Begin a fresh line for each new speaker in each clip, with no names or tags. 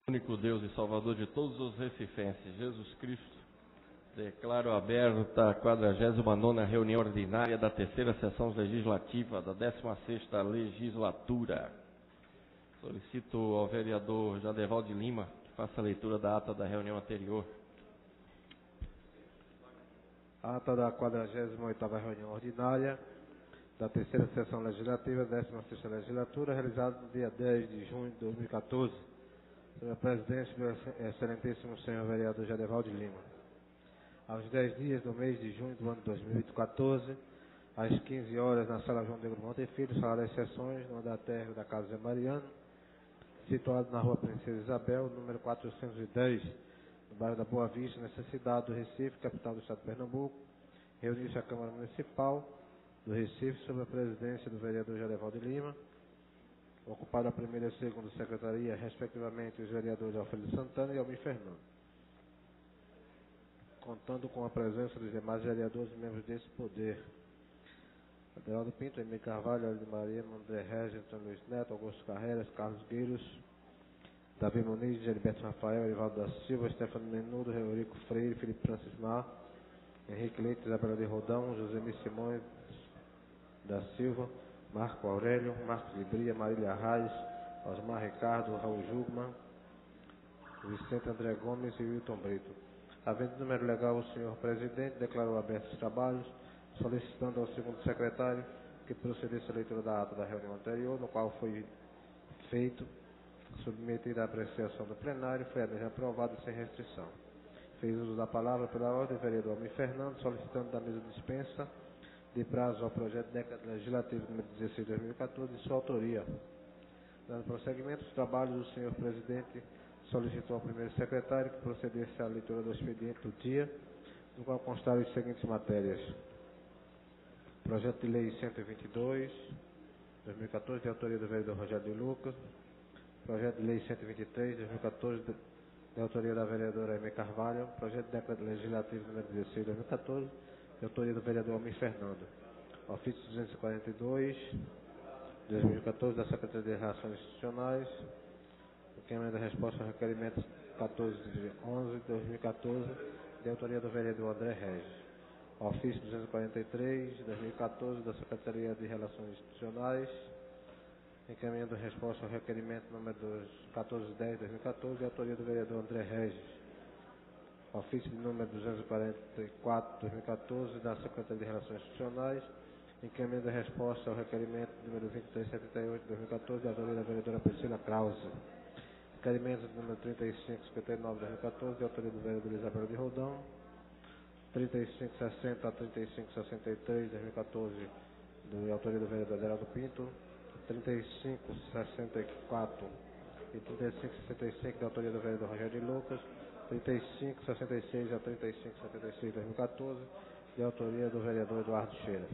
Único Deus e Salvador de todos os recifenses, Jesus Cristo, declaro aberta a 49ª reunião ordinária da terceira sessão legislativa da 16ª legislatura. Solicito ao vereador Jadeval de Lima que faça a leitura da ata da reunião anterior.
Ata da 48ª reunião ordinária da terceira sessão legislativa da 16ª legislatura, realizada no dia 10 de junho de 2014. Sob a presidência do excelentíssimo senhor vereador Jadeval de Lima. Aos 10 dias do mês de junho do ano 2014, às 15 horas, na sala João Negro Monte Filho, sala das sessões, no andar térreo da Casa Zé Mariano, situado na rua Princesa Isabel, número 410, no bairro da Boa Vista, nessa cidade do Recife, capital do estado de Pernambuco, reuniu-se a Câmara Municipal do Recife, sob a presidência do vereador Jadeval de Lima, ocupado a primeira e a segunda secretaria, respectivamente, os vereadores Alfredo Santana e Almir Fernando, contando com a presença dos demais vereadores e membros desse poder: Adelado Pinto, Emílio Carvalho, Aldo Maria, André Regis, Antônio Luiz Neto, Augusto Carreiras, Carlos Gueiros, Davi Muniz, Geriberto Rafael, Erivaldo da Silva, Stefano Menudo, Eurico Freire, Felipe Francis Mar, Henrique Leite, Isabela de Rodão, José Simões da Silva, Marco Aurélio, Marcos Libria, Marília Reis, Osmar Ricardo, Raul Jugman, Vicente André Gomes e Wilton Brito. Havendo número legal, o senhor presidente declarou abertos os trabalhos, solicitando ao segundo secretário que procedesse a leitura da ata da reunião anterior, no qual foi feito, submetido à apreciação do plenário, foi aprovado sem restrição. Fez uso da palavra pela ordem o vereador Almir Fernando, solicitando da mesa dispensa de prazo ao projeto de década legislativo número 16 de 2014 de sua autoria. Dando prosseguimento aos trabalhos, o senhor presidente solicitou ao primeiro secretário que procedesse à leitura do expediente do dia, no qual constaram as seguintes matérias: projeto de lei 122, 2014, de autoria do vereador Rogério de Lucas; projeto de lei 123, 2014, de autoria da vereadora Emília Carvalho; projeto de década legislativo número 16 de 2014, de autoria do vereador Almir Fernando; ofício 242, 2014, da Secretaria de Relações Institucionais; encaminhamento da resposta ao requerimento 1411, 2014, de autoria do vereador André Regis; ofício 243, 2014, da Secretaria de Relações Institucionais; encaminhamento da resposta ao requerimento número 1410, 2014, de autoria do vereador André Regis; ofício de número 244, 2014, da Secretaria de Relações Institucionais; encaminhamento da resposta ao requerimento número 2378, 2014, de autoria da vereadora Priscila Krause; requerimento número 3559, 2014, de autoria do vereador Isabela de Rodão; 3560 a 3563, 2014, de autoria do vereador Adelado Pinto; 3564 e 3565, de autoria do vereador Rogério de Lucas; 3566 a 3576, 2014, de autoria do vereador Eduardo Cheira;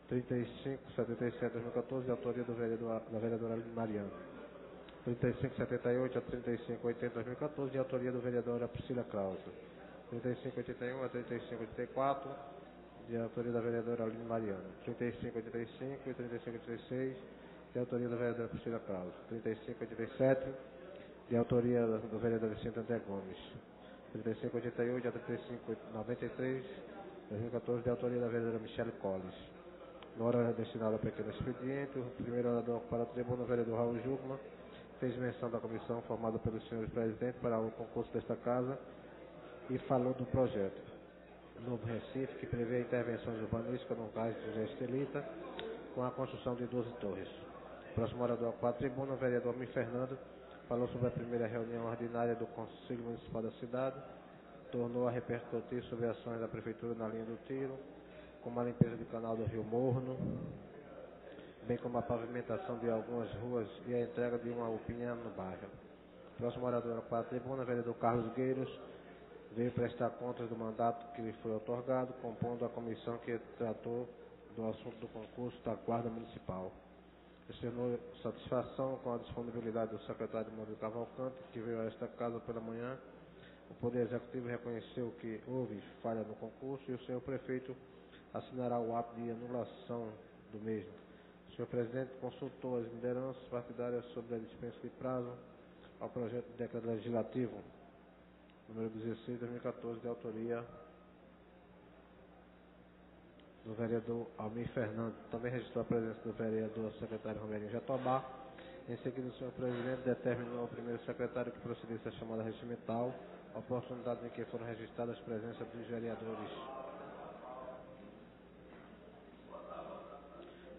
3577, 2014, de autoria da vereadora Aline Mariano; 3578 a 3580, 2014, de autoria do vereador Priscila Krause; 3581 a 3584, de autoria da vereadora Aline Mariano; 3585 e 3586, de autoria da vereadora Priscila Krause; 3587, de autoria do vereador Vicente André Gomes; 3588 a 3593, 2014, de autoria da vereadora Michele Colles. Na hora destinada ao pequeno expediente, o primeiro orador para a tribuna, o vereador Raul Jugman, fez menção da comissão formada pelos senhores presidentes para o concurso desta casa e falou do projeto Novo Recife, que prevê intervenções urbanísticas no cais de José Estelita, com a construção de 12 torres. O próximo orador para a tribuna, o vereador Almir Fernando, falou sobre a primeira reunião ordinária do Conselho Municipal da cidade, tornou a repercutir sobre ações da Prefeitura na linha do Tiro, como a limpeza do canal do Rio Morno, bem como a pavimentação de algumas ruas e a entrega de uma opinião no bairro. O próximo orador para a tribuna, o vereador Carlos Gueiros, veio prestar contas do mandato que lhe foi otorgado, compondo a comissão que tratou do assunto do concurso da Guarda Municipal. Externou satisfação com a disponibilidade do secretário Maurício Cavalcante, que veio a esta casa pela manhã. O Poder Executivo reconheceu que houve falha no concurso e o senhor prefeito assinará o ato de anulação do mesmo. O senhor presidente consultou as lideranças partidárias sobre a dispensa de prazo ao projeto de decreto legislativo número 16, 2014, de autoria do vereador Almir Fernando. Também registrou a presença do vereador secretário Romerinho Jatobá. Em seguida, o senhor presidente determinou ao primeiro secretário que procedesse a chamada regimental, oportunidade em que foram registradas as presenças dos vereadores.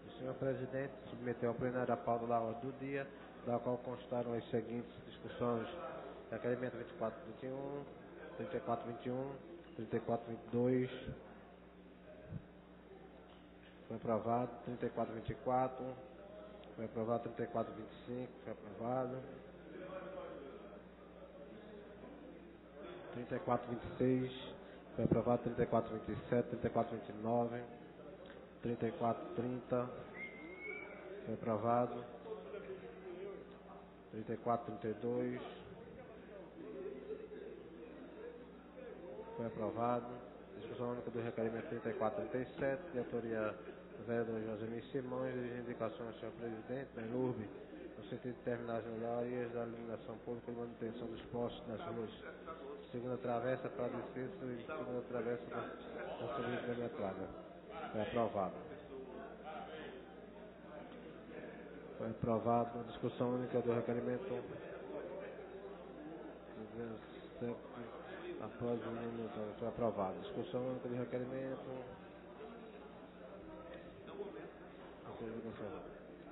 O senhor presidente submeteu ao plenário a pauta da ordem do dia, da qual constaram as seguintes discussões: requerimento 2421, 3421, 3422, foi aprovado. 3424, foi aprovado. 3425, foi aprovado. 3426, foi aprovado. 3427, 3429, 3430, foi aprovado. 3432, foi aprovado. Discussão única do requerimento 3437, de autoria do vereador Josemir Simões, de indicações ao senhor presidente, da INURB, no sentido de terminar as melhorias da iluminação pública e manutenção dos postos nas ruas. Segunda travessa para descenso e segunda travessa da subida da metralha. Foi aprovado. Foi aprovado. Discussão única do requerimento 207, após o minuto. Foi aprovado. Discussão única do requerimento.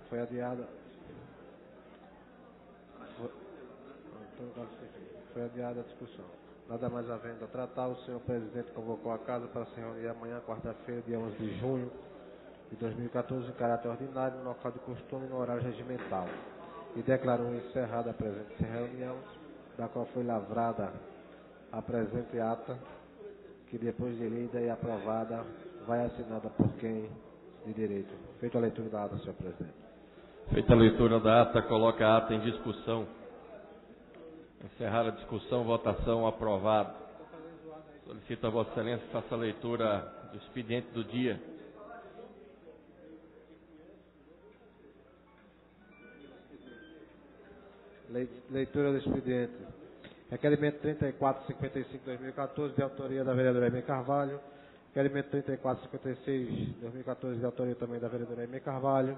Foi adiada. Foi adiada a discussão. Nada mais havendo a tratar, o senhor presidente convocou a casa para se reunir amanhã, quarta-feira, dia 11 de junho de 2014, em caráter ordinário, no local de costume, no horário regimental, e declarou encerrada a presente reunião, da qual foi lavrada a presente ata, que depois de lida e aprovada, vai assinada por quem de direito. Feita a leitura da ata, senhor presidente.
Feita a leitura da ata, coloca a ata em discussão. Encerrar a discussão, votação, aprovado. Solicito a Vossa Excelência que faça a leitura do expediente do dia.
Leitura do expediente. Requerimento 3455-2014, de autoria da vereadora Aimee Carvalho. Requerimento 3456-2014, de autoria também da vereadora Aimee Carvalho.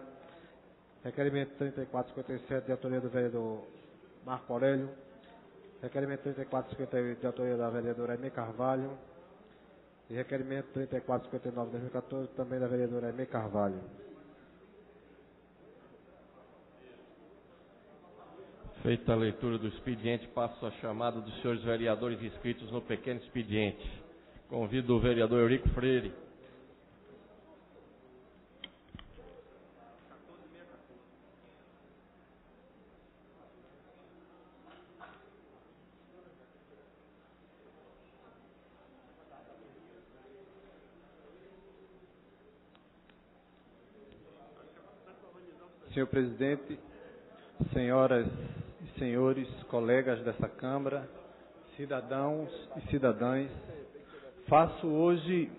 Requerimento 3457, de autoria do vereador Marco Aurélio. Requerimento 3458, de autoria da vereadora Aimee Carvalho. E requerimento 3459-2014, também da vereadora Aimee Carvalho.
Feita a leitura do expediente, passo a chamada dos senhores vereadores inscritos no pequeno expediente. Convido o vereador Eurico Freire.
Senhor presidente, senhoras e senhores, colegas dessa Câmara, cidadãos e cidadãs, faço hoje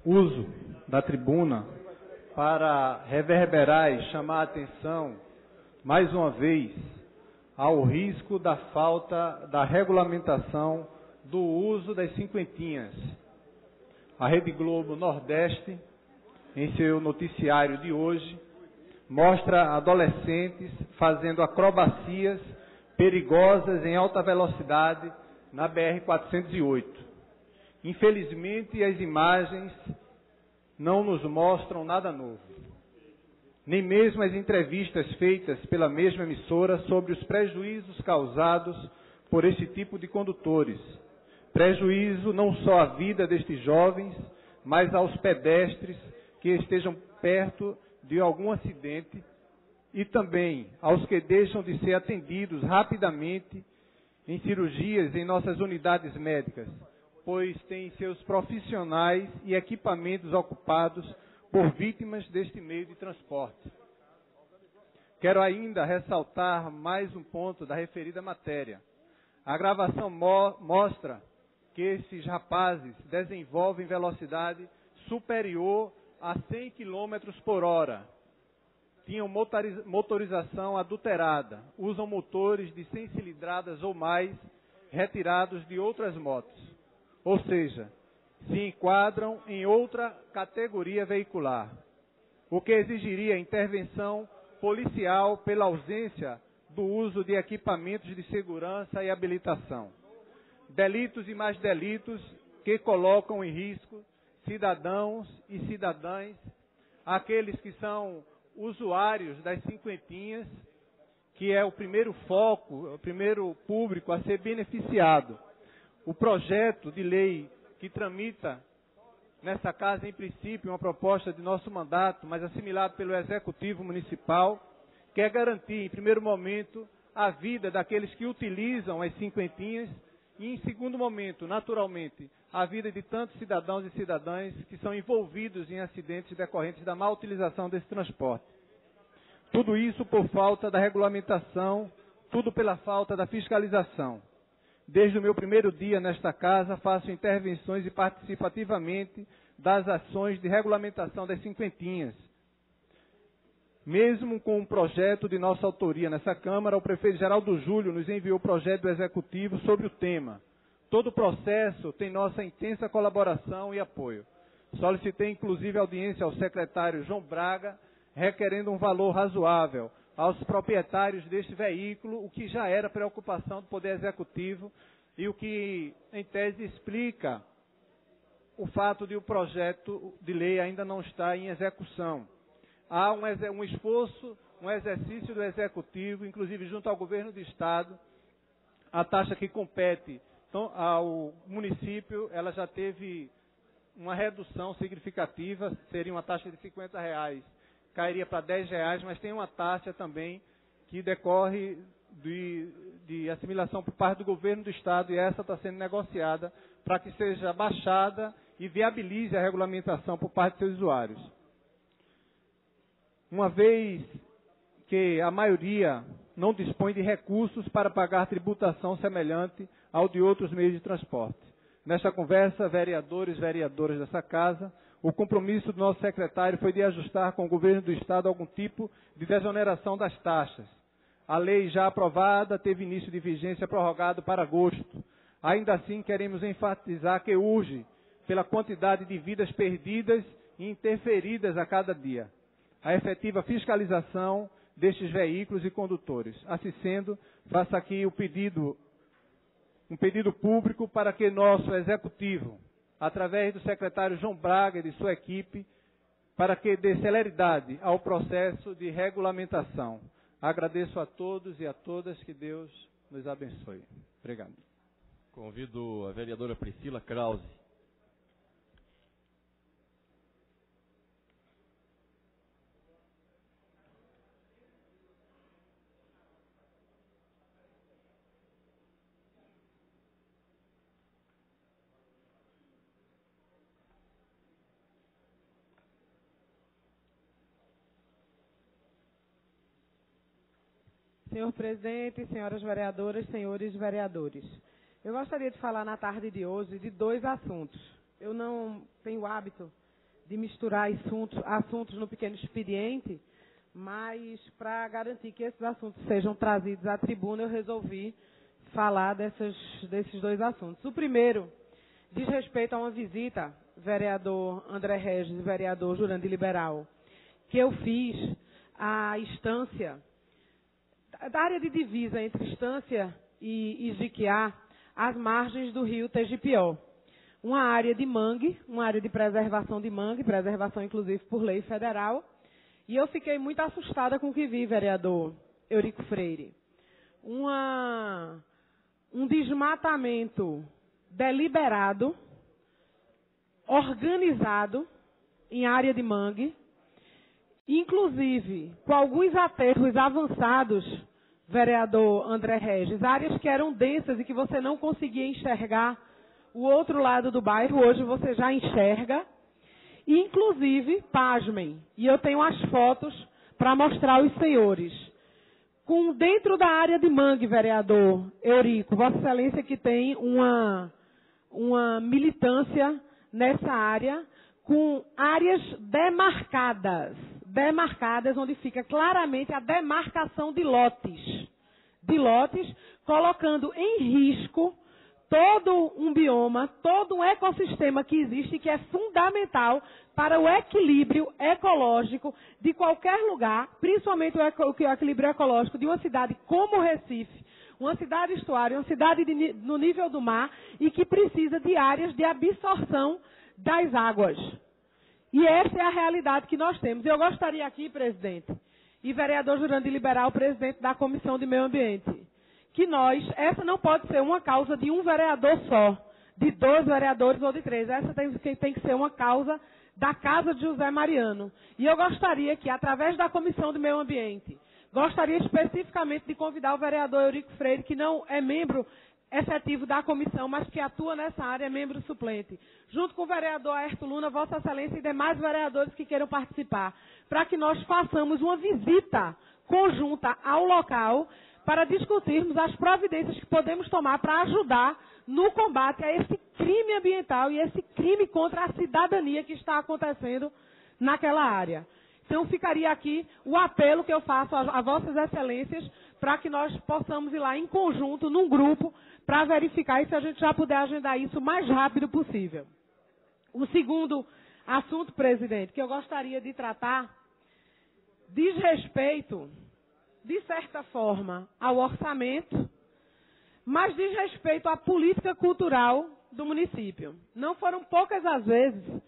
uso da tribuna para reverberar e chamar a atenção, mais uma vez, ao risco da falta da regulamentação do uso das cinquentinhas. A Rede Globo Nordeste, em seu noticiário de hoje, mostra adolescentes fazendo acrobacias perigosas em alta velocidade na BR-408. Infelizmente, as imagens não nos mostram nada novo. Nem mesmo as entrevistas feitas pela mesma emissora sobre os prejuízos causados por esse tipo de condutores. Prejuízo não só à vida destes jovens, mas aos pedestres que estejam perto de algum acidente e também aos que deixam de ser atendidos rapidamente em cirurgias em nossas unidades médicas, pois têm seus profissionais e equipamentos ocupados por vítimas deste meio de transporte. Quero ainda ressaltar mais um ponto da referida matéria. A gravação mostra que esses rapazes desenvolvem velocidade superior a 100 km por hora. tinham motorização adulterada, usam motores de 100 cilindradas ou mais retirados de outras motos, ou seja, se enquadram em outra categoria veicular, o que exigiria intervenção policial pela ausência do uso de equipamentos de segurança e habilitação. Delitos e mais delitos que colocam em risco cidadãos e cidadãs, aqueles que são usuários das cinquentinhas, que é o primeiro foco, o primeiro público a ser beneficiado. O projeto de lei que tramita nessa casa, em princípio, uma proposta de nosso mandato, mas assimilado pelo Executivo Municipal, quer garantir, em primeiro momento, a vida daqueles que utilizam as cinquentinhas e, em segundo momento, naturalmente, a vida de tantos cidadãos e cidadãs que são envolvidos em acidentes decorrentes da má utilização desse transporte. Tudo isso por falta da regulamentação, tudo pela falta da fiscalização. Desde o meu primeiro dia nesta casa, faço intervenções e participo ativamente das ações de regulamentação das cinquentinhas. Mesmo com um projeto de nossa autoria nessa Câmara, o prefeito Geraldo Júlio nos enviou o projeto do Executivo sobre o tema. Todo o processo tem nossa intensa colaboração e apoio. Solicitei, inclusive, audiência ao secretário João Braga, requerendo um valor razoável aos proprietários deste veículo, o que já era preocupação do Poder Executivo e o que, em tese, explica o fato de o projeto de lei ainda não estar em execução. Há um esforço, um exercício do Executivo, inclusive junto ao Governo do Estado, a taxa que compete ao município, ela já teve uma redução significativa, seria uma taxa de R$50, cairia para R$10, mas tem uma taxa também que decorre de assimilação por parte do Governo do Estado, e essa está sendo negociada para que seja baixada e viabilize a regulamentação por parte dos seus usuários. Uma vez que a maioria não dispõe de recursos para pagar tributação semelhante ao de outros meios de transporte. Nesta conversa, vereadores e vereadoras dessa casa, o compromisso do nosso secretário foi de ajustar com o Governo do Estado algum tipo de desoneração das taxas. A lei já aprovada teve início de vigência prorrogado para agosto. Ainda assim, queremos enfatizar que urge pela quantidade de vidas perdidas e interferidas a cada dia a efetiva fiscalização destes veículos e condutores. Assim sendo, faço aqui um pedido público para que nosso Executivo, através do secretário João Braga e de sua equipe, para que dê celeridade ao processo de regulamentação. Agradeço a todos e a todas, que Deus nos abençoe. Obrigado.
Convido a vereadora Priscila Krause.
Senhor presidente, senhoras vereadoras, senhores vereadores. Eu gostaria de falar na tarde de hoje de dois assuntos. Eu não tenho o hábito de misturar assuntos no pequeno expediente, mas para garantir que esses assuntos sejam trazidos à tribuna, eu resolvi falar desses dois assuntos. O primeiro diz respeito a uma visita, vereador André Regis e vereador Jurandir Liberal, que eu fiz à estância da área de divisa entre Estância e Jiquiá, às margens do rio Tegipió. Uma área de mangue, uma área de preservação de mangue, preservação inclusive por lei federal. E eu fiquei muito assustada com o que vi, vereador Eurico Freire. Um desmatamento deliberado, organizado em área de mangue, inclusive com alguns aterros avançados, vereador André Regis, áreas que eram densas e que você não conseguia enxergar o outro lado do bairro, hoje você já enxerga. E, inclusive, pasmem, e eu tenho as fotos para mostrar aos senhores, dentro da área de mangue, vereador Eurico, Vossa Excelência que tem uma militância nessa área, com áreas demarcadas, onde fica claramente a demarcação de lotes, colocando em risco todo um bioma, todo um ecossistema que existe e que é fundamental para o equilíbrio ecológico de qualquer lugar, principalmente o equilíbrio ecológico de uma cidade como Recife, uma cidade estuária, uma cidade no nível do mar e que precisa de áreas de absorção das águas. E essa é a realidade que nós temos. Eu gostaria aqui, presidente, e vereador Jurandir Liberal, presidente da Comissão de Meio Ambiente, que essa não pode ser uma causa de um vereador só, de 2 vereadores ou de 3. Essa tem que ser uma causa da Casa de José Mariano. E eu gostaria que, através da Comissão de Meio Ambiente, gostaria especificamente de convidar o vereador Eurico Freire, que não é membro efetivo da comissão, mas que atua nessa área, é membro suplente, junto com o vereador Aerto Luna, Vossa Excelência e demais vereadores que queiram participar, para que nós façamos uma visita conjunta ao local para discutirmos as providências que podemos tomar para ajudar no combate a esse crime ambiental e esse crime contra a cidadania que está acontecendo naquela área. Então, ficaria aqui o apelo que eu faço a Vossas Excelências para que nós possamos ir lá em conjunto, num grupo, para verificar e se a gente já puder agendar isso o mais rápido possível. O segundo assunto, presidente, que eu gostaria de tratar, diz respeito, de certa forma, ao orçamento, mas diz respeito à política cultural do município. Não foram poucas as vezes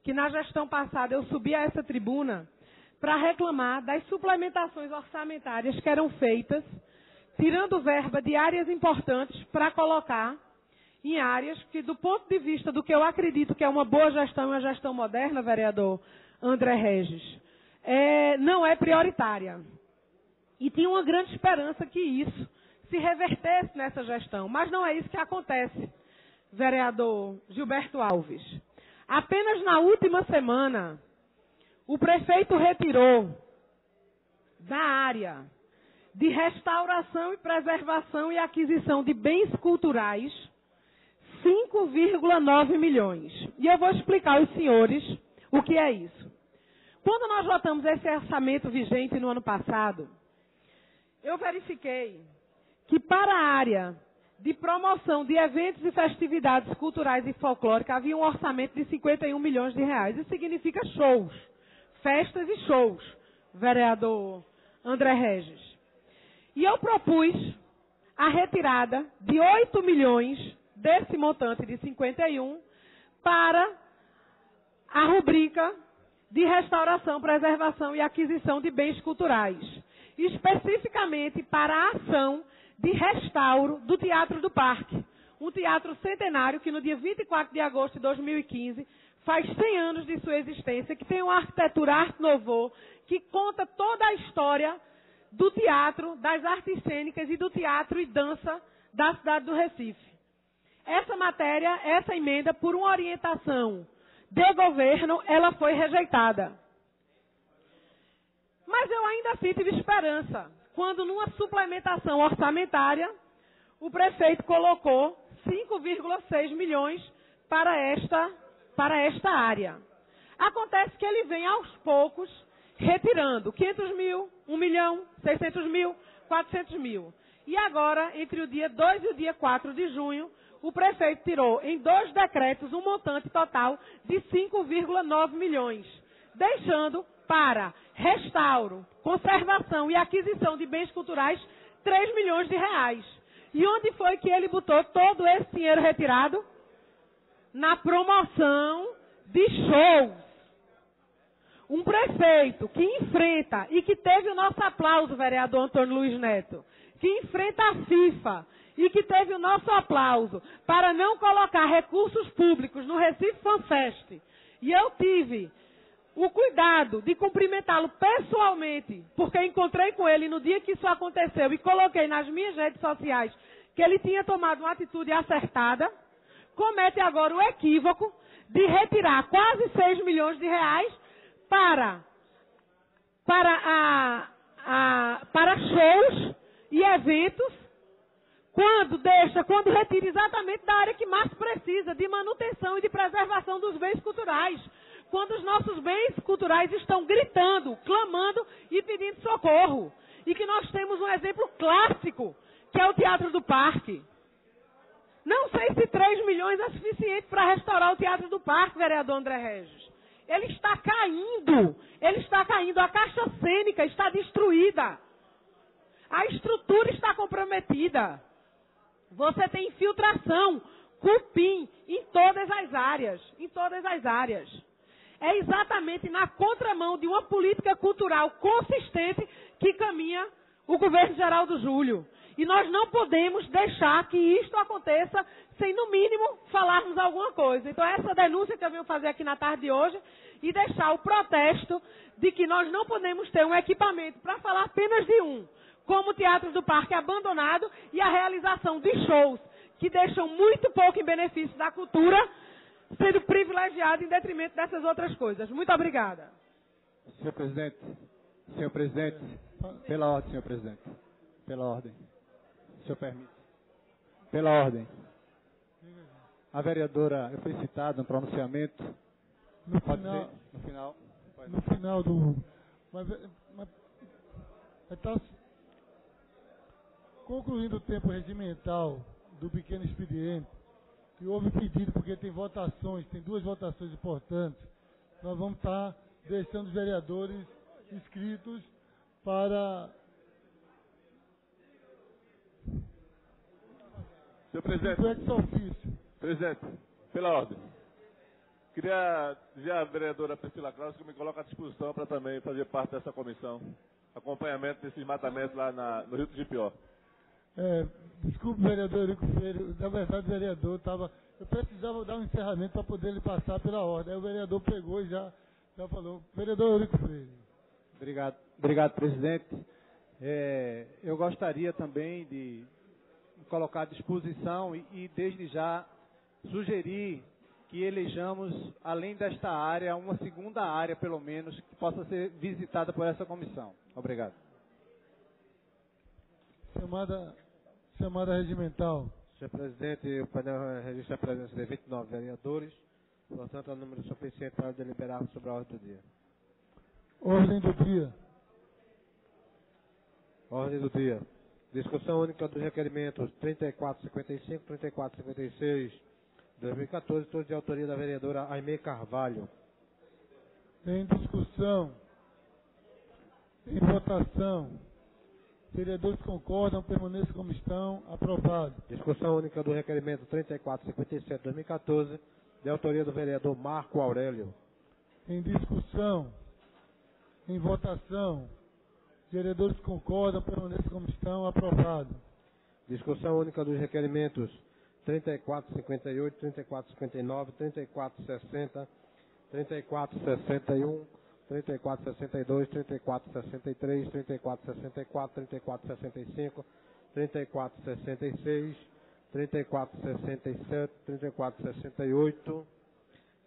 que na gestão passada eu subi a essa tribuna para reclamar das suplementações orçamentárias que eram feitas, tirando verba de áreas importantes para colocar em áreas que, do ponto de vista do que eu acredito que é uma boa gestão, uma gestão moderna, vereador André Regis, não é prioritária. E tinha uma grande esperança que isso se revertesse nessa gestão, mas não é isso que acontece, vereador Gilberto Alves. Apenas na última semana, o prefeito retirou da área de restauração e preservação e aquisição de bens culturais 5,9 milhões. E eu vou explicar aos senhores o que é isso. Quando nós votamos esse orçamento vigente no ano passado, eu verifiquei que para a área de promoção de eventos e festividades culturais e folclóricas havia um orçamento de 51 milhões de reais. Isso significa shows, festas e shows, vereador André Regis. E eu propus a retirada de 8 milhões desse montante de 51 para a rubrica de restauração, preservação e aquisição de bens culturais, especificamente para a ação de restauro do Teatro do Parque, um teatro centenário que no dia 24 de agosto de 2015 faz 100 anos de sua existência, que tem uma arquitetura Arte Nouveau, que conta toda a história do teatro, das artes cênicas e do teatro e dança da cidade do Recife. Essa matéria, essa emenda, por uma orientação de governo, ela foi rejeitada. Mas eu ainda assim tive esperança, quando numa suplementação orçamentária, o prefeito colocou 5,6 milhões para esta área. Acontece que ele vem aos poucos retirando 500 mil, 1 milhão, 600 mil, 400 mil. E agora, entre o dia 2 e o dia 4 de junho, o prefeito tirou em 2 decretos um montante total de 5,9 milhões, deixando para restauro, conservação e aquisição de bens culturais 3 milhões de reais. E onde foi que ele botou todo esse dinheiro retirado? Na promoção de shows. Um prefeito que enfrenta e que teve o nosso aplauso, vereador Antônio Luiz Neto, que enfrenta a FIFA e que teve o nosso aplauso para não colocar recursos públicos no Recife Fan Fest. E eu tive o cuidado de cumprimentá-lo pessoalmente, porque encontrei com ele no dia que isso aconteceu e coloquei nas minhas redes sociais que ele tinha tomado uma atitude acertada, comete agora o equívoco de retirar quase 6 milhões de reais para shows e eventos, quando retira exatamente da área que mais precisa, de manutenção e de preservação dos bens culturais. quando os nossos bens culturais estão gritando, clamando e pedindo socorro. E que nós temos um exemplo clássico, que é o Teatro do Parque. Não sei se 3 milhões é suficiente para restaurar o Teatro do Parque, vereador André Regis. Ele está caindo, a caixa cênica está destruída. A estrutura está comprometida. Você tem infiltração, cupim, em todas as áreas. É exatamente na contramão de uma política cultural consistente que caminha o governo Geraldo Júlio. E nós não podemos deixar que isto aconteça sem, no mínimo, falarmos alguma coisa. Então, essa denúncia que eu venho fazer aqui na tarde de hoje e deixar o protesto de que nós não podemos ter um equipamento para falar apenas de um, como o Teatro do Parque abandonado e a realização de shows que deixam muito pouco em benefício da cultura, sendo privilegiado em detrimento dessas outras coisas. Muito obrigada.
Senhor presidente, pela ordem, senhor presidente, pela ordem, se eu permite, pela ordem. A vereadora, eu fui citado no pronunciamento, no final do...
Concluindo o tempo regimental do pequeno expediente, que houve pedido, porque tem votações, tem 2 votações importantes, nós vamos estar deixando os vereadores inscritos para...
Senhor presidente, presidente, pela ordem. Queria dizer à vereadora Priscila Kraus que me coloca à disposição para também fazer parte dessa comissão, acompanhamento desses matamentos lá no Rio do Jipió.
Desculpe, vereador Eurico Freire, na verdade o vereador eu precisava dar um encerramento para poder ele passar pela ordem. Aí o vereador pegou e já falou. Vereador Eurico Freire.
Obrigado, presidente. Eu gostaria também de colocar à disposição e desde já sugerir que elejamos, além desta área, uma segunda área, pelo menos, que possa ser visitada por essa comissão. Obrigado.
Chamada regimental.
Senhor presidente, o painel registra a presença de 29 vereadores, portanto, é o número suficiente para deliberarmos sobre a ordem do dia.
Ordem do dia.
Ordem do dia. Discussão única dos requerimentos 3455, 3456, 2014, todos de autoria da vereadora Aimee Carvalho.
Em discussão. Em votação. Vereadores concordam, permaneçam como estão. Aprovado.
Discussão única do requerimento 3457, 2014, de autoria do vereador Marco Aurélio.
Em discussão. Em votação. Vereadores concordam, permaneçam como estão. Aprovado.
Discussão única dos requerimentos 3458, 3459, 3460, 3461, 3462, 3463, 3464, 3465, 3466, 3467, 3468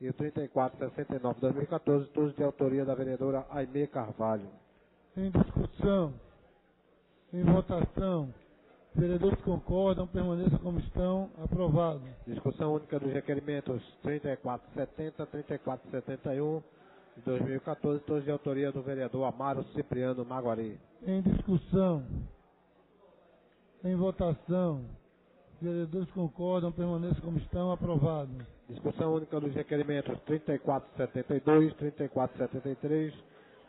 e o 3469 de 2014, todos de autoria da vereadora Aimee Carvalho.
Em discussão. Em votação. Vereadores concordam, permaneçam como estão. Aprovado.
Discussão única dos requerimentos 3470, 3471 de 2014, todos de autoria do vereador Amaro Cipriano Maguari.
Em discussão. Em votação. Vereadores concordam, permaneçam como estão. Aprovado.
Discussão única dos requerimentos 3472, 3473,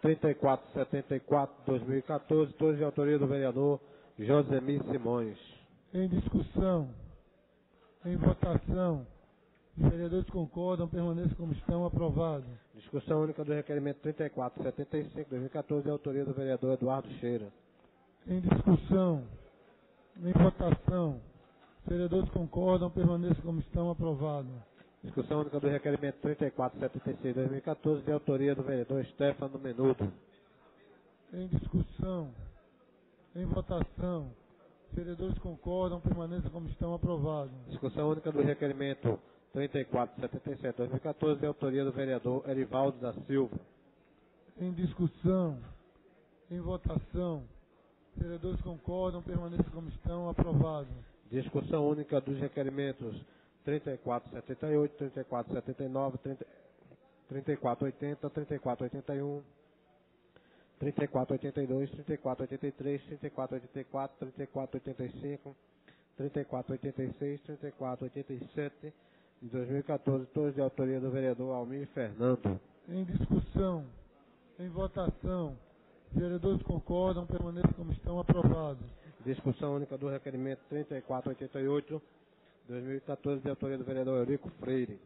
3474 de 2014, todos de autoria do vereador Josemir Simões.
Em discussão. Em votação. Os vereadores concordam, permaneçam como estão. Aprovado.
Discussão única do requerimento 3475, 2014, de autoria do vereador Eduardo Cheira.
Em discussão. Em votação. Os vereadores concordam, permaneçam como estão. Aprovado.
Discussão única do requerimento 3476, 2014, de autoria do vereador Stefano Menudo.
Em discussão. Em votação. Os vereadores concordam, permaneçam como estão. Aprovado.
Discussão única do requerimento 3477, 2014, de autoria do vereador Erivaldo da Silva.
Em discussão. Em votação. Os vereadores concordam, permaneçam como estão. Aprovado.
Discussão única dos requerimentos 3478, 3479, 3480, 3481, 3482, 3483, 3484, 3485, 3486, 3487, de 2014, todos de autoria do vereador Almir Fernando.
Em discussão, em votação, os vereadores concordam, permaneçam como estão, aprovados.
Discussão única do requerimento 3488, 2014, de autoria do vereador Eurico Freire.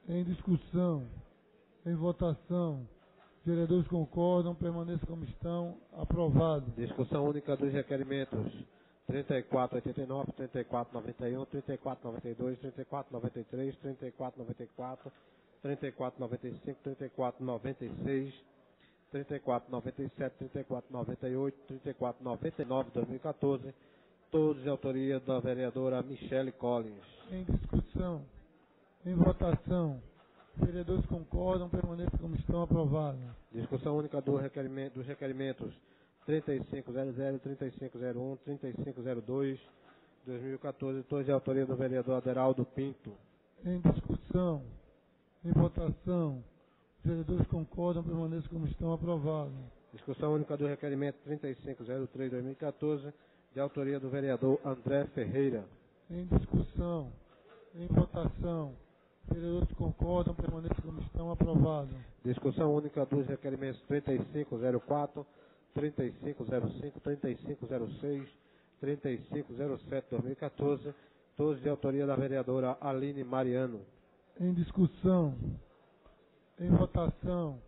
Em discussão, em votação, os vereadores concordam, permaneçam como estão, aprovados.
Discussão única dos requerimentos 3489, 3491, 3492, 3493, 3494, 3495, 3496, 3497, 3498, 3499, 2014, todos de autoria da vereadora Michele Collins.
Em discussão, em votação, os vereadores concordam, permaneçam como estão, aprovados.
Discussão única dos requerimentos 3500, 3501, 3502, 2014, todos de autoria do vereador Aderaldo Pinto.
Em discussão, em votação, os vereadores concordam, permaneçam como estão, aprovados.
Discussão única do requerimento 3503, 2014, de autoria do vereador André Ferreira.
Em discussão, em votação, os vereadores concordam, permaneçam como estão, aprovados.
Discussão única dos requerimentos 3504, 3505, 3506, 3507, 2014, todos de autoria da vereadora Aline Mariano.
Em discussão, em votação,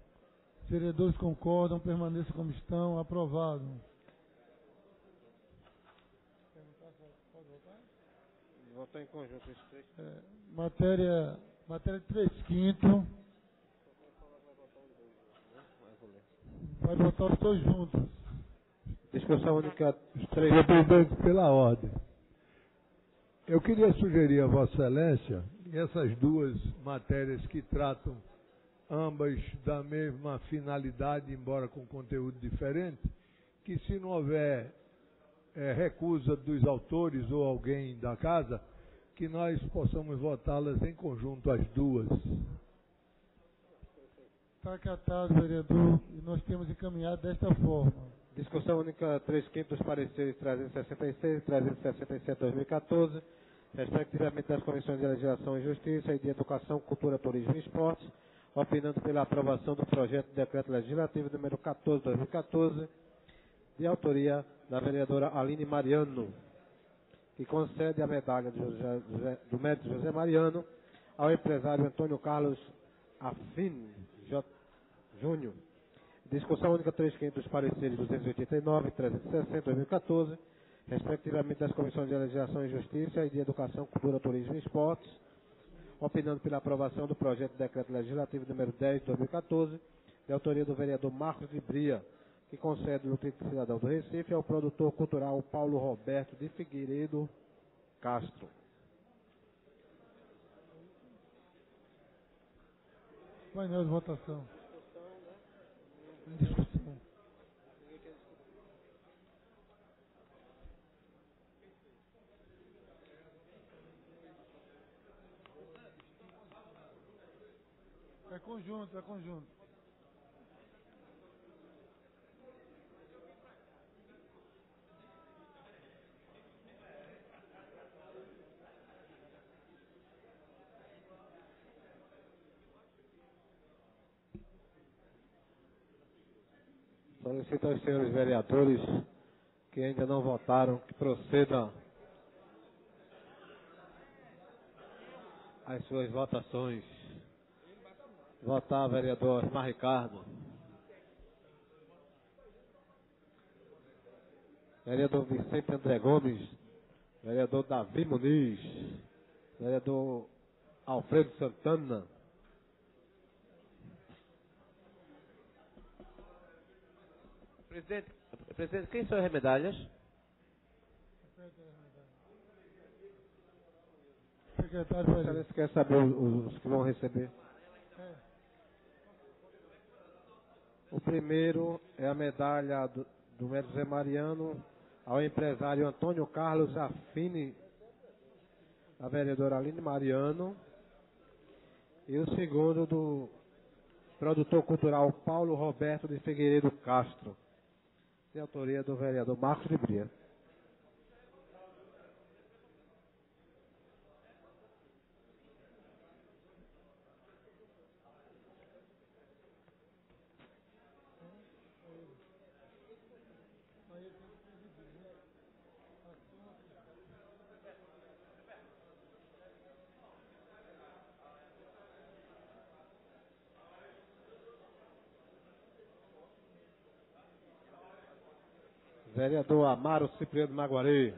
os vereadores concordam, permaneçam como estão, aprovado.
Votou em conjunto esses três.
Matéria 3/5. Vai votar os dois juntos.
Discussão única 3.
Senhor presidente, pela ordem. Eu queria sugerir a Vossa Excelência, essas duas matérias que tratam ambas da mesma finalidade, embora com conteúdo diferente, que se não houver recusa dos autores ou alguém da casa, que nós possamos votá-las em conjunto, as duas.
Está acatado, vereador, e nós temos encaminhado desta forma.
Discussão única 3/5 dos pareceres 366 e 367, 2014, respectivamente das Comissões de Legislação e Justiça e de Educação, Cultura, Turismo e Esportes, opinando pela aprovação do projeto de decreto legislativo número 14, 2014, de autoria da vereadora Aline Mariano, que concede a medalha do mérito José Mariano ao empresário Antônio Carlos Afim Júnior. Discussão única 3/5 dos pareceres 289 e 360, 2014, respectivamente das Comissões de Legislação e Justiça e de Educação, Cultura, Turismo e Esportes, opinando pela aprovação do projeto de decreto legislativo número 10, 2014, de autoria do vereador Marcos de Bria, que concede o título de cidadão do Recife ao produtor cultural Paulo Roberto de Figueiredo Castro.
Painel de votação. Em discussão. É conjunto, é conjunto.
Solicito aos senhores vereadores que ainda não votaram que procedam às suas votações. Votar, vereador Osmar Ricardo. Vereador Vicente André Gomes. Vereador Davi Muniz. Vereador Alfredo Santana.
Presidente, quem são as medalhas?
Secretário,
Você quer saber os que vão receber? O primeiro é a medalha do mérito José Mariano ao empresário Antônio Carlos Affini, a vereadora Aline Mariano. E o segundo Produtor cultural Paulo Roberto de Figueiredo Castro. De autoria do vereador Marcos de Bria. Vereador Amaro Cipriano Maguari.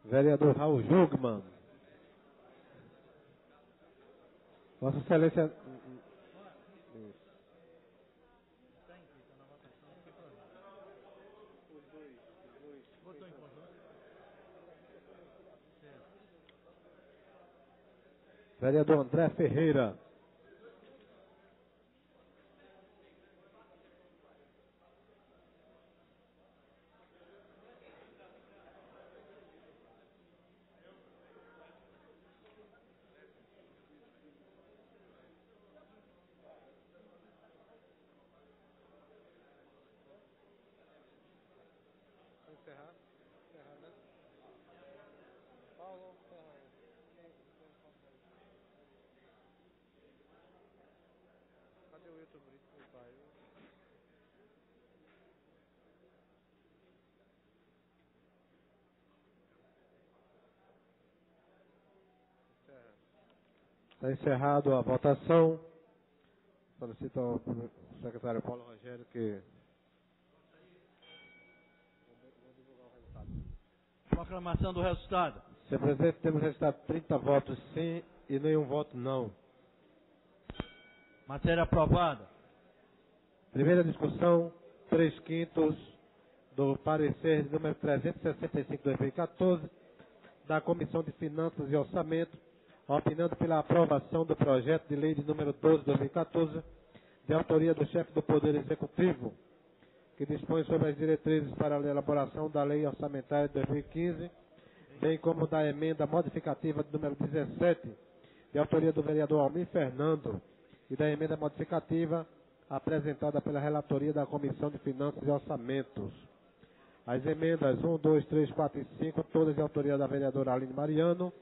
Vereador Raul Jugman. Vossa Excelência. Vereador André Ferreira. Está encerrado a votação. Solicito ao secretário Paulo Rogério que...
Proclamação do resultado.
Senhor presidente, temos resultado 30 votos sim e nenhum voto não.
Matéria aprovada.
Primeira discussão, 3/5 do parecer de número 365/2014 da Comissão de Finanças e Orçamento, opinando pela aprovação do projeto de lei de número 12/2014, de autoria do chefe do Poder Executivo, que dispõe sobre as diretrizes para a elaboração da Lei Orçamentária de 2015, bem como da emenda modificativa de número 17, de autoria do vereador Almir Fernando, e da emenda modificativa apresentada pela relatoria da Comissão de Finanças e Orçamentos. As emendas 1, 2, 3, 4 e 5, todas de autoria da vereadora Aline Mariano.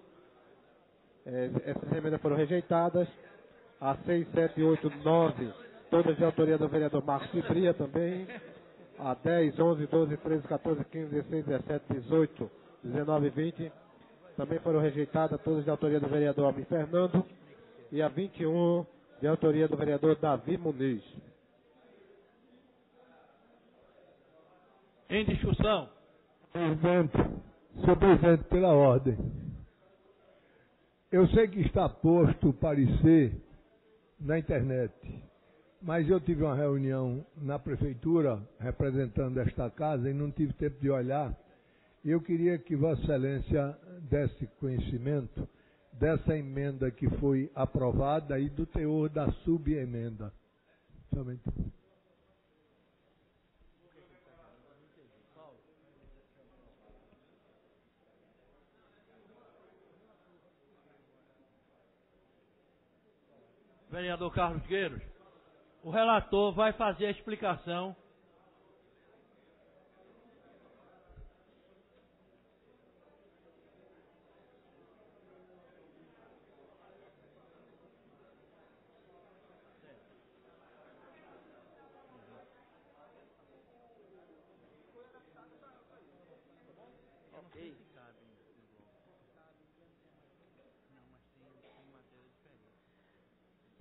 Essas emendas foram rejeitadas. A 6, 7, 8, 9, todas de autoria do vereador Marcos de Bria também. A 10, 11, 12, 13, 14, 15, 16, 17, 18, 19 e 20 também foram rejeitadas, todas de autoria do vereador Almir Fernando. E a 21, de autoria do vereador Davi Muniz.
Em discussão.
Presidente, senhor presidente, pela ordem. Eu sei que está posto o parecer na internet, mas eu tive uma reunião na prefeitura representando esta casa e não tive tempo de olhar. E eu queria que Vossa Excelência desse conhecimento dessa emenda que foi aprovada e do teor da subemenda. Somente.
Vereador Carlos Gueiros, o relator vai fazer a explicação.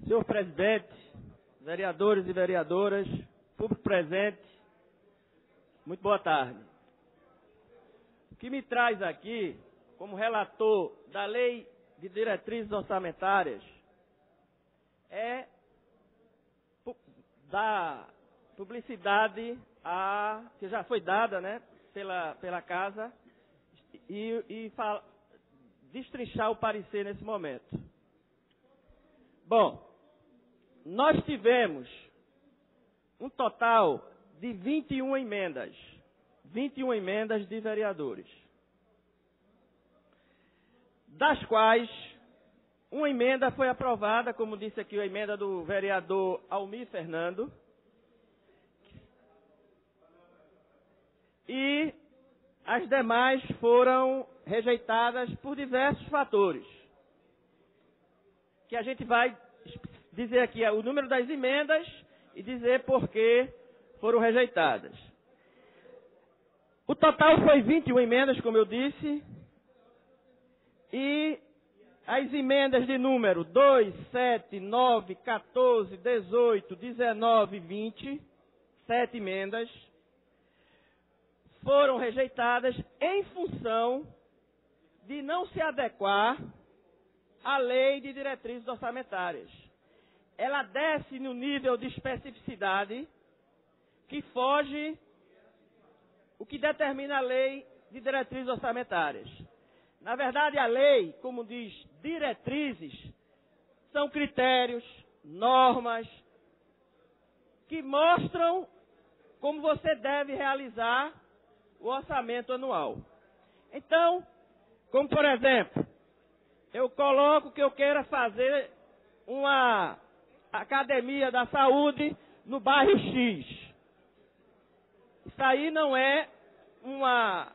Senhor presidente, vereadores e vereadoras, público presente, muito boa tarde. O que me traz aqui, como relator da Lei de Diretrizes Orçamentárias, é dar publicidade que já foi dada, né, pela Casa, e destrinchar o parecer nesse momento. Bom, nós tivemos um total de 21 emendas. 21 emendas de vereadores. Das quais uma emenda foi aprovada, como disse aqui, a emenda do vereador Almir Fernando. E as demais foram rejeitadas por diversos fatores. Que a gente vai dizer aqui o número das emendas e dizer por que foram rejeitadas. O total foi 21 emendas, como eu disse, e as emendas de número 2, 7, 9, 14, 18, 19 e 20, 7 emendas, foram rejeitadas em função de não se adequar à lei de diretrizes orçamentárias. Ela desce no nível de especificidade que foge o que determina a lei de diretrizes orçamentárias. Na verdade, a lei, como diz, diretrizes, são critérios, normas, que mostram como você deve realizar o orçamento anual. Então, como por exemplo, eu coloco que eu queira fazer uma academia da saúde no bairro X. Isso aí não é uma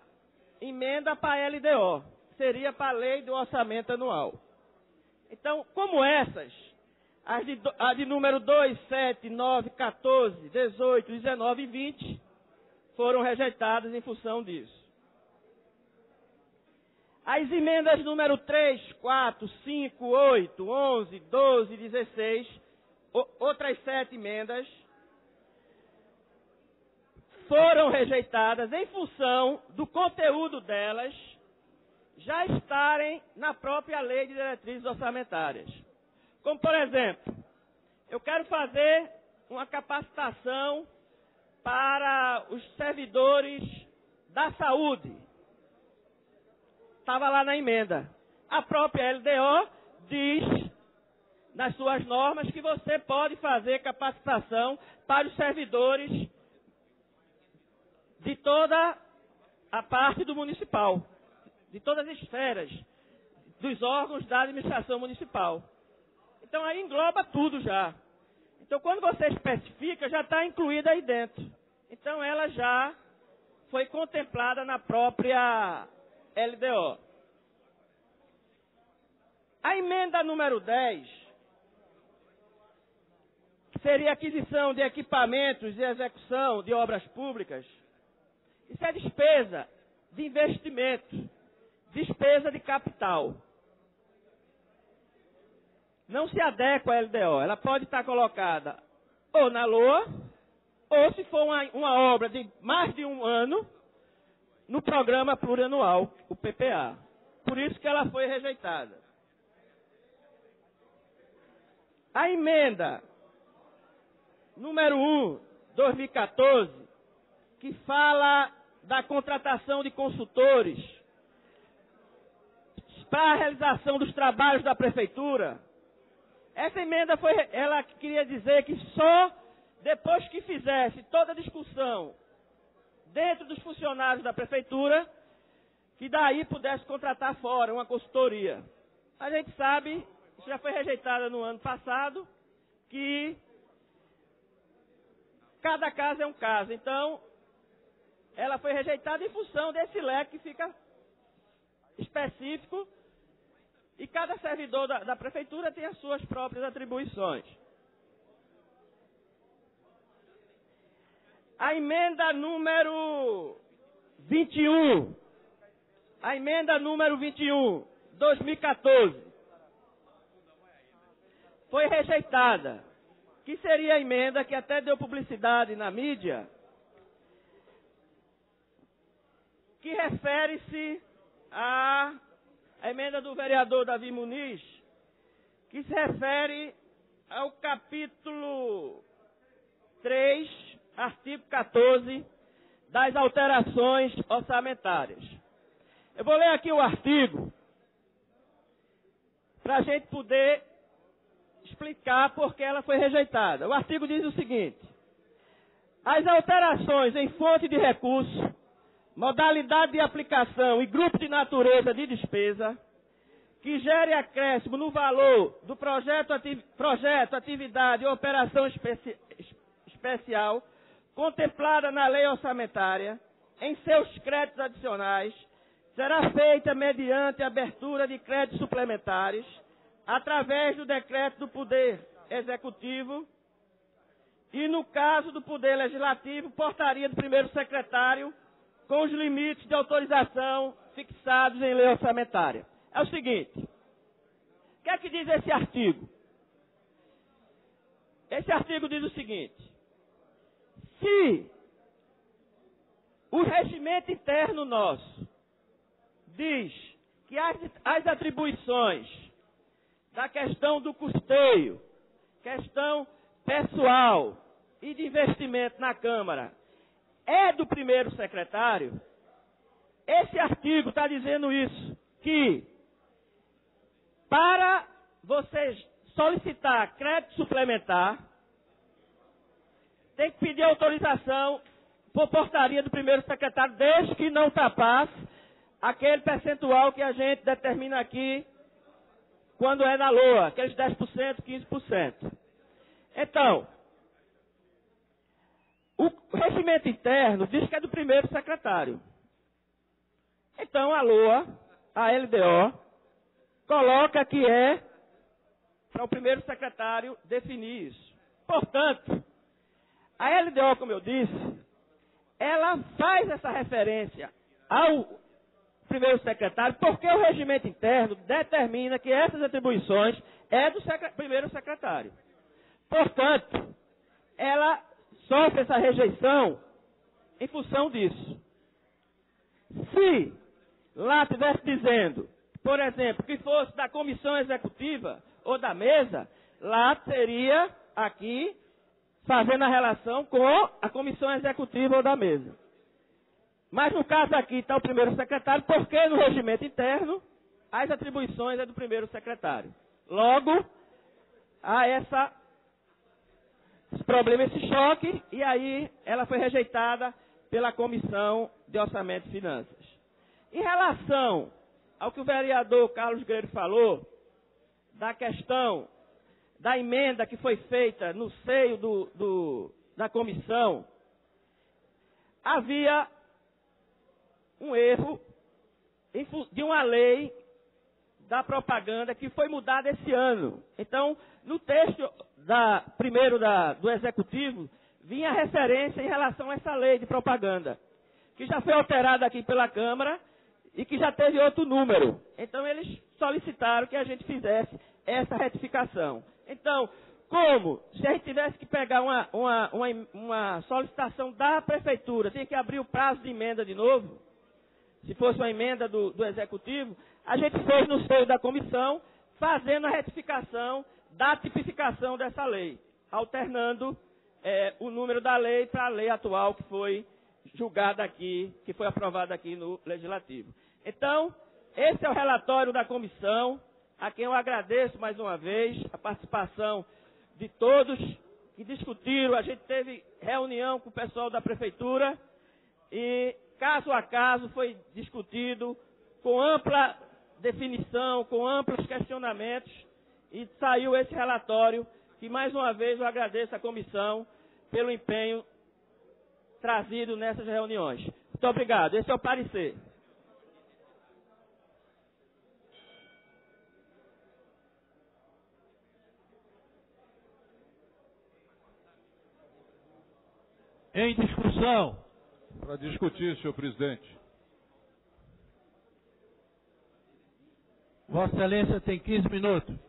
emenda para a LDO, seria para a lei do orçamento anual. Então, como essas, a de número 2, 7, 9, 14, 18, 19 e 20, foram rejeitadas em função disso. As emendas número 3, 4, 5, 8, 11, 12 e 16, outras 7 emendas, foram rejeitadas em função do conteúdo delas já estarem na própria lei de diretrizes orçamentárias. Como, por exemplo, eu quero fazer uma capacitação para os servidores da saúde. Estava lá na emenda. A própria LDO diz, nas suas normas, que você pode fazer capacitação para os servidores de toda a parte do municipal, de todas as esferas, dos órgãos da administração municipal. Então aí engloba tudo já. Então quando você especifica, já está incluída aí dentro. Então ela já foi contemplada na própria LDO. A emenda número 10, que seria aquisição de equipamentos e execução de obras públicas, isso é despesa de investimento, despesa de capital. Não se adequa à LDO. Ela pode estar colocada ou na LOA, ou se for uma obra de mais de um ano, no Programa Plurianual, o PPA. Por isso que ela foi rejeitada. A emenda número 1, 2014, que fala da contratação de consultores para a realização dos trabalhos da prefeitura. Essa emenda ela queria dizer que só depois que fizesse toda a discussão dentro dos funcionários da prefeitura, que daí pudesse contratar fora uma consultoria. A gente sabe, isso já foi rejeitada no ano passado, que cada caso é um caso. Então, ela foi rejeitada em função desse leque que fica específico e cada servidor da prefeitura tem as suas próprias atribuições. A emenda número 21. A emenda número 21, 2014. Foi rejeitada. Que seria a emenda que até deu publicidade na mídia, que refere-se à emenda do vereador Davi Muniz, que se refere ao capítulo 3, artigo 14, das alterações orçamentárias. Eu vou ler aqui o artigo, para a gente poder explicar por que ela foi rejeitada. O artigo diz o seguinte: as alterações em fonte de recurso, modalidade de aplicação e grupo de natureza de despesa que gere acréscimo no valor do projeto, atividade ou operação especial contemplada na lei orçamentária em seus créditos adicionais, será feita mediante abertura de créditos suplementares através do decreto do Poder Executivo e, no caso do Poder Legislativo, portaria do primeiro secretário com os limites de autorização fixados em lei orçamentária. É o seguinte, o que é que diz esse artigo? Esse artigo diz o seguinte: se o regimento interno nosso diz que as atribuições da questão do custeio, questão pessoal e de investimento na Câmara é do primeiro secretário, esse artigo está dizendo isso, que para você solicitar crédito suplementar, tem que pedir autorização por portaria do primeiro secretário, desde que não ultrapasse aquele percentual que a gente determina aqui quando é na LOA, aqueles 10%, 15%. Então, o regimento interno diz que é do primeiro secretário. Então, a LOA, a LDO, coloca que é para o primeiro secretário definir isso. Portanto, a LDO, como eu disse, ela faz essa referência ao primeiro secretário, porque o regimento interno determina que essas atribuições é do primeiro secretário. Portanto, ela sofre essa rejeição em função disso. Se lá estivesse dizendo, por exemplo, que fosse da comissão executiva ou da mesa, lá teria aqui fazendo a relação com a comissão executiva ou da mesa. Mas no caso aqui está o primeiro secretário, porque no regimento interno as atribuições é do primeiro secretário. Logo, há esse problema, esse choque, e aí ela foi rejeitada pela Comissão de Orçamento e Finanças. Em relação ao que o vereador Carlos Guerreiro falou, da questão da emenda que foi feita no seio da comissão, havia um erro de uma lei da propaganda que foi mudada esse ano. Então, no texto do Executivo, vinha referência em relação a essa lei de propaganda, que já foi alterada aqui pela Câmara e que já teve outro número. Então, eles solicitaram que a gente fizesse essa retificação. Então, como se a gente tivesse que pegar uma solicitação da Prefeitura, tinha que abrir o prazo de emenda de novo, se fosse uma emenda do Executivo, a gente fez no seio da comissão, fazendo a retificação da tipificação dessa lei, alternando o número da lei para a lei atual que foi julgada aqui, que foi aprovada aqui no Legislativo. Então, esse é o relatório da comissão, a quem eu agradeço mais uma vez a participação de todos que discutiram. A gente teve reunião com o pessoal da Prefeitura e, caso a caso, foi discutido com ampla definição, com amplos questionamentos, e saiu esse relatório, que mais uma vez eu agradeço à comissão pelo empenho trazido nessas reuniões. Muito obrigado. Esse é o parecer.
Em discussão.
Para discutir, senhor presidente.
Vossa Excelência tem 15 minutos.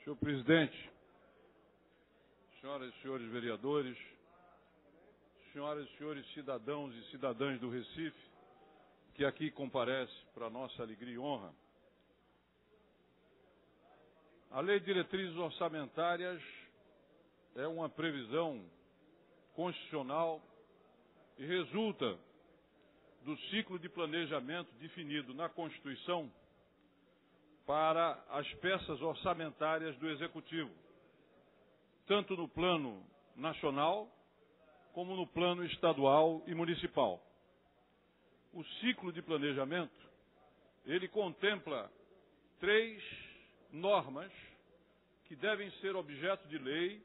Senhor presidente, senhoras e senhores vereadores, senhoras e senhores cidadãos e cidadãs do Recife, que aqui comparece para nossa alegria e honra. A Lei de Diretrizes Orçamentárias é uma previsão constitucional
e resulta do ciclo de planejamento definido na Constituição para as peças orçamentárias do Executivo, tanto no plano nacional como no plano estadual e municipal. O ciclo de planejamento, ele contempla 3 normas que devem ser objeto de lei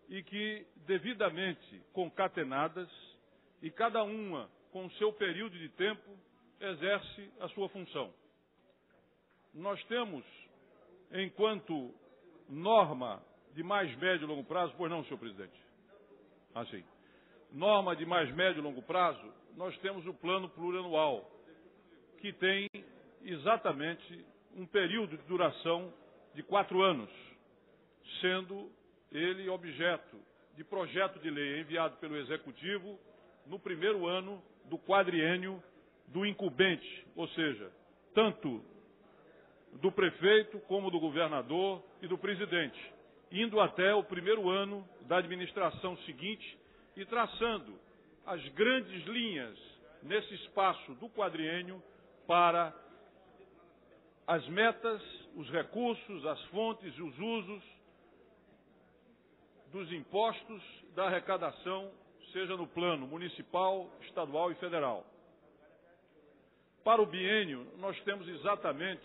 e que, devidamente concatenadas, e cada uma com seu período de tempo, exerce a sua função. Nós temos, enquanto norma de mais médio e longo prazo, pois não, senhor presidente? Assim, norma de mais médio e longo prazo, nós temos o plano plurianual, que tem exatamente um período de duração de 4 anos, sendo ele objeto de projeto de lei enviado pelo Executivo no primeiro ano do quadriênio do incumbente, ou seja, tanto do prefeito como do governador e do presidente, indo até o primeiro ano da administração seguinte e traçando as grandes linhas nesse espaço do quadriênio para as metas, os recursos, as fontes e os usos dos impostos da arrecadação, seja no plano municipal, estadual e federal. Para o biênio, nós temos exatamente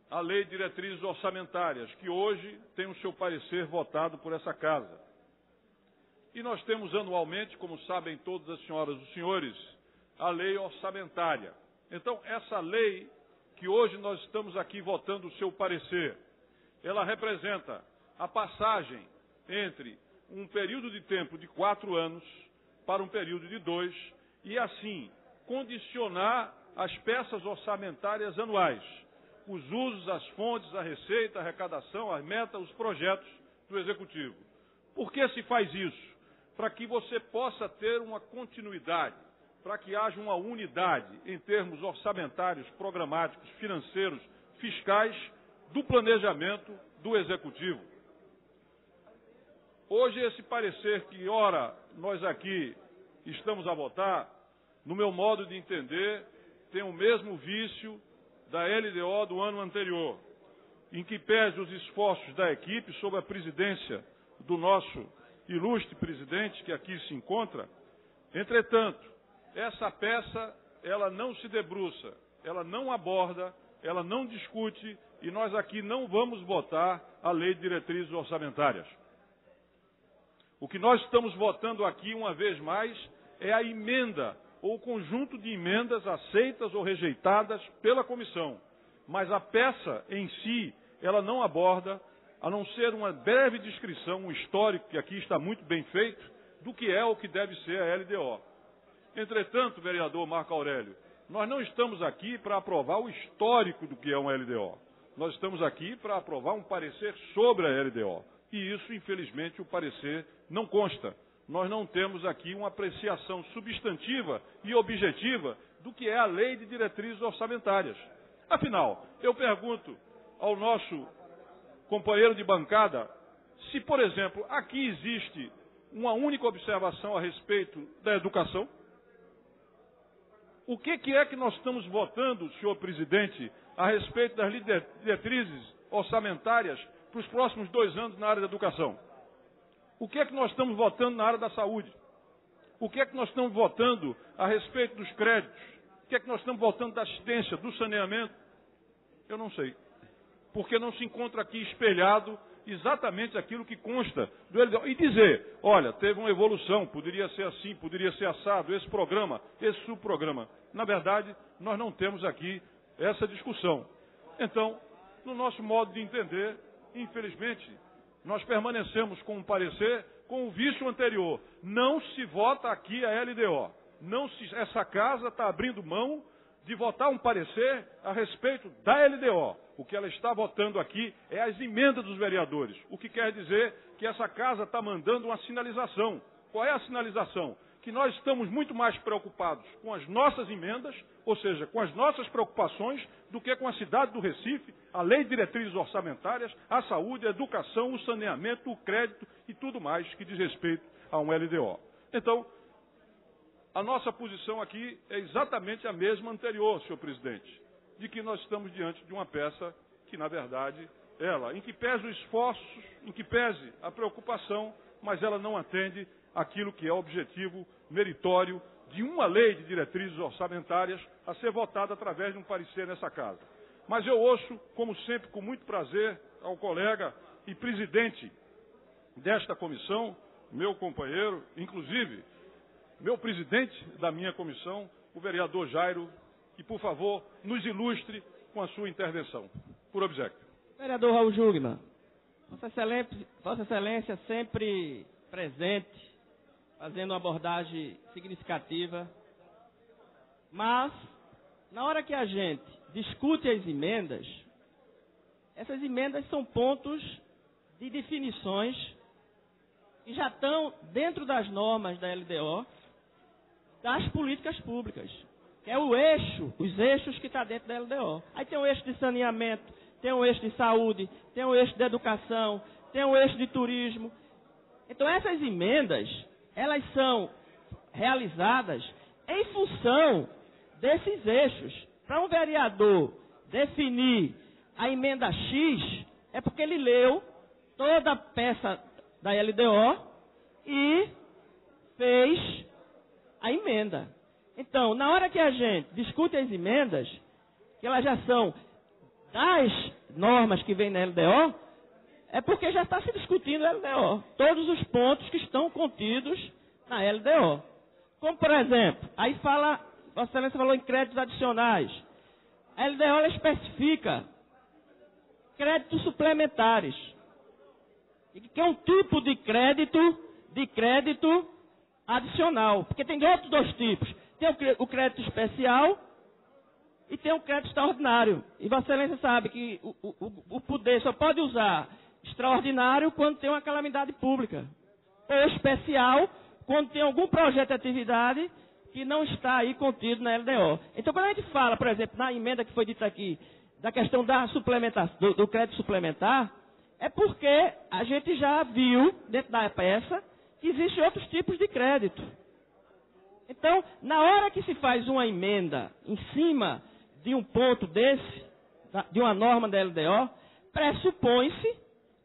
a Lei de Diretrizes Orçamentárias, que hoje tem o seu parecer votado por essa Casa. E nós temos anualmente, como sabem todas as senhoras e os senhores, a Lei Orçamentária. Então, essa lei que hoje nós estamos aqui votando o seu parecer, ela representa a passagem entre um período de tempo de 4 anos para um período de 2 e, assim, condicionar as peças orçamentárias anuais, os usos, as fontes, a receita, a arrecadação, as metas, os projetos do Executivo. Por que se faz isso? Para que você possa ter uma continuidade, para que haja uma unidade em termos orçamentários, programáticos, financeiros, fiscais, do planejamento do Executivo. Hoje, esse parecer que, ora, nós aqui estamos a votar, no meu modo de entender, tem o mesmo vício da LDO do ano anterior, em que pese os esforços da equipe sob a presidência do nosso ilustre presidente, que aqui se encontra. Entretanto, essa peça, ela não se debruça, ela não aborda, ela não discute, e nós aqui não vamos votar a Lei de Diretrizes Orçamentárias. O que nós estamos votando aqui, uma vez mais, é a emenda, ou o conjunto de emendas aceitas ou rejeitadas pela comissão. Mas a peça em si, ela não aborda, a não ser uma breve descrição, um histórico, que aqui está muito bem feito, do que é ou que deve ser a LDO. Entretanto, vereador Marco Aurélio, nós não estamos aqui para aprovar o histórico do que é uma LDO. Nós estamos aqui para aprovar um parecer sobre a LDO. E isso, infelizmente, o parecer não consta. Nós não temos aqui uma apreciação substantiva e objetiva do que é a Lei de Diretrizes Orçamentárias. Afinal, eu pergunto ao nosso companheiro de bancada se, por exemplo, aqui existe uma única observação a respeito da educação. O que é que nós estamos votando, senhor presidente, a respeito das diretrizes orçamentárias para os próximos 2 anos na área da educação? O que é que nós estamos votando na área da saúde? O que é que nós estamos votando a respeito dos créditos? O que é que nós estamos votando da assistência, do saneamento? Eu não sei. Porque não se encontra aqui espelhado exatamente aquilo que consta do LDO. E dizer, olha, teve uma evolução, poderia ser assim, poderia ser assado, esse programa, esse subprograma. Na verdade, nós não temos aqui essa discussão. Então, no nosso modo de entender, infelizmente, nós permanecemos com um parecer com o vício anterior. Não se vota aqui a LDO. Essa casa está abrindo mão de votar um parecer a respeito da LDO. O que ela está votando aqui é as emendas dos vereadores. O que quer dizer que essa casa está mandando uma sinalização. Qual é a sinalização? Que nós estamos muito mais preocupados com as nossas emendas, ou seja, com as nossas preocupações, do que com a cidade do Recife, a Lei de Diretrizes Orçamentárias, a saúde, a educação, o saneamento, o crédito e tudo mais que diz respeito a um LDO. Então, A nossa posição aqui é exatamente a mesma anterior, senhor presidente, de que nós estamos diante de uma peça que, na verdade, em que pese os esforços, em que pese a preocupação, mas ela não atende aquilo que é o objetivo meritório de uma lei de diretrizes orçamentárias a ser votada através de um parecer nessa casa. Mas eu ouço, como sempre, com muito prazer, ao colega e presidente desta comissão, meu companheiro, inclusive, meu presidente da minha comissão, o vereador Jairo, que, por favor, nos ilustre com a sua intervenção. Por obséquio.
Vereador Raul Jungmann, Vossa Excelência sempre presente, fazendo uma abordagem significativa, mas, na hora que a gente discute as emendas, essas emendas são pontos de definições que já estão dentro das normas da LDO, das políticas públicas, que é o eixo, os eixos que está dentro da LDO. Aí tem o eixo de saneamento, tem o eixo de saúde, tem o eixo de educação, tem o eixo de turismo. Então essas emendas, elas são realizadas em função desses eixos. Para um vereador definir a emenda X, é porque ele leu toda a peça da LDO e fez a emenda. Então, na hora que a gente discute as emendas, que elas já são das normas que vêm na LDO, é porque já está se discutindo a LDO. Todos os pontos que estão contidos na LDO. Como, por exemplo, aí fala, Vossa Excelência falou em créditos adicionais. A LDO ela especifica créditos suplementares, que é um tipo de crédito adicional, porque tem outros dois tipos. Tem o crédito especial e tem o crédito extraordinário. E Vossa Excelência sabe que o poder só pode usar extraordinário quando tem uma calamidade pública, ou especial quando tem algum projeto de atividade que não está aí contido na LDO. Então, quando a gente fala, por exemplo, na emenda que foi dita aqui, da questão da do crédito suplementar, é porque a gente já viu, dentro da peça, que existem outros tipos de crédito. Então, na hora que se faz uma emenda em cima de um ponto desse, de uma norma da LDO, pressupõe-se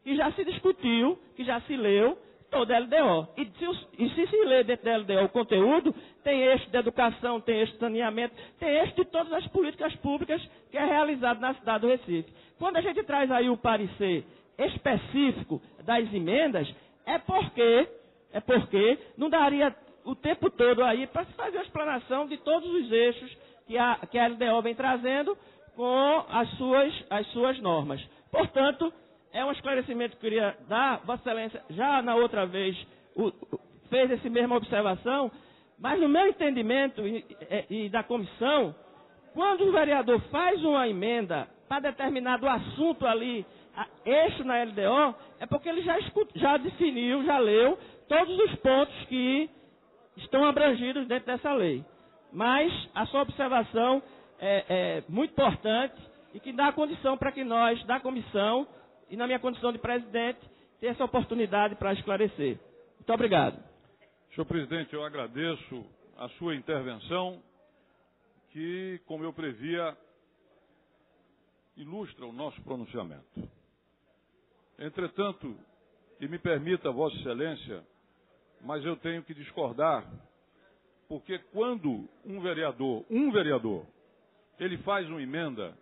que já se discutiu, que já se leu toda a LDO. E se lê dentro da LDO o conteúdo, tem eixo de educação, tem eixo de saneamento, tem eixo de todas as políticas públicas que é realizado na cidade do Recife. Quando a gente traz aí o parecer específico das emendas, é porque não daria o tempo todo aí para se fazer a explanação de todos os eixos que a LDO vem trazendo com as suas normas. Portanto, é um esclarecimento que eu queria dar. Vossa Excelência já na outra vez fez essa mesma observação, mas no meu entendimento e da comissão, quando o vereador faz uma emenda para determinado assunto ali, eixo na LDO, é porque ele já definiu, já leu todos os pontos que estão abrangidos dentro dessa lei. Mas a sua observação é muito importante e que dá condição para que nós, da comissão, e na minha condição de presidente, tenha essa oportunidade para esclarecer. Muito obrigado.
Senhor presidente, eu agradeço a sua intervenção, que, como eu previa, ilustra o nosso pronunciamento. Entretanto, e me permita, Vossa Excelência, mas eu tenho que discordar, porque quando um vereador, ele faz uma emenda,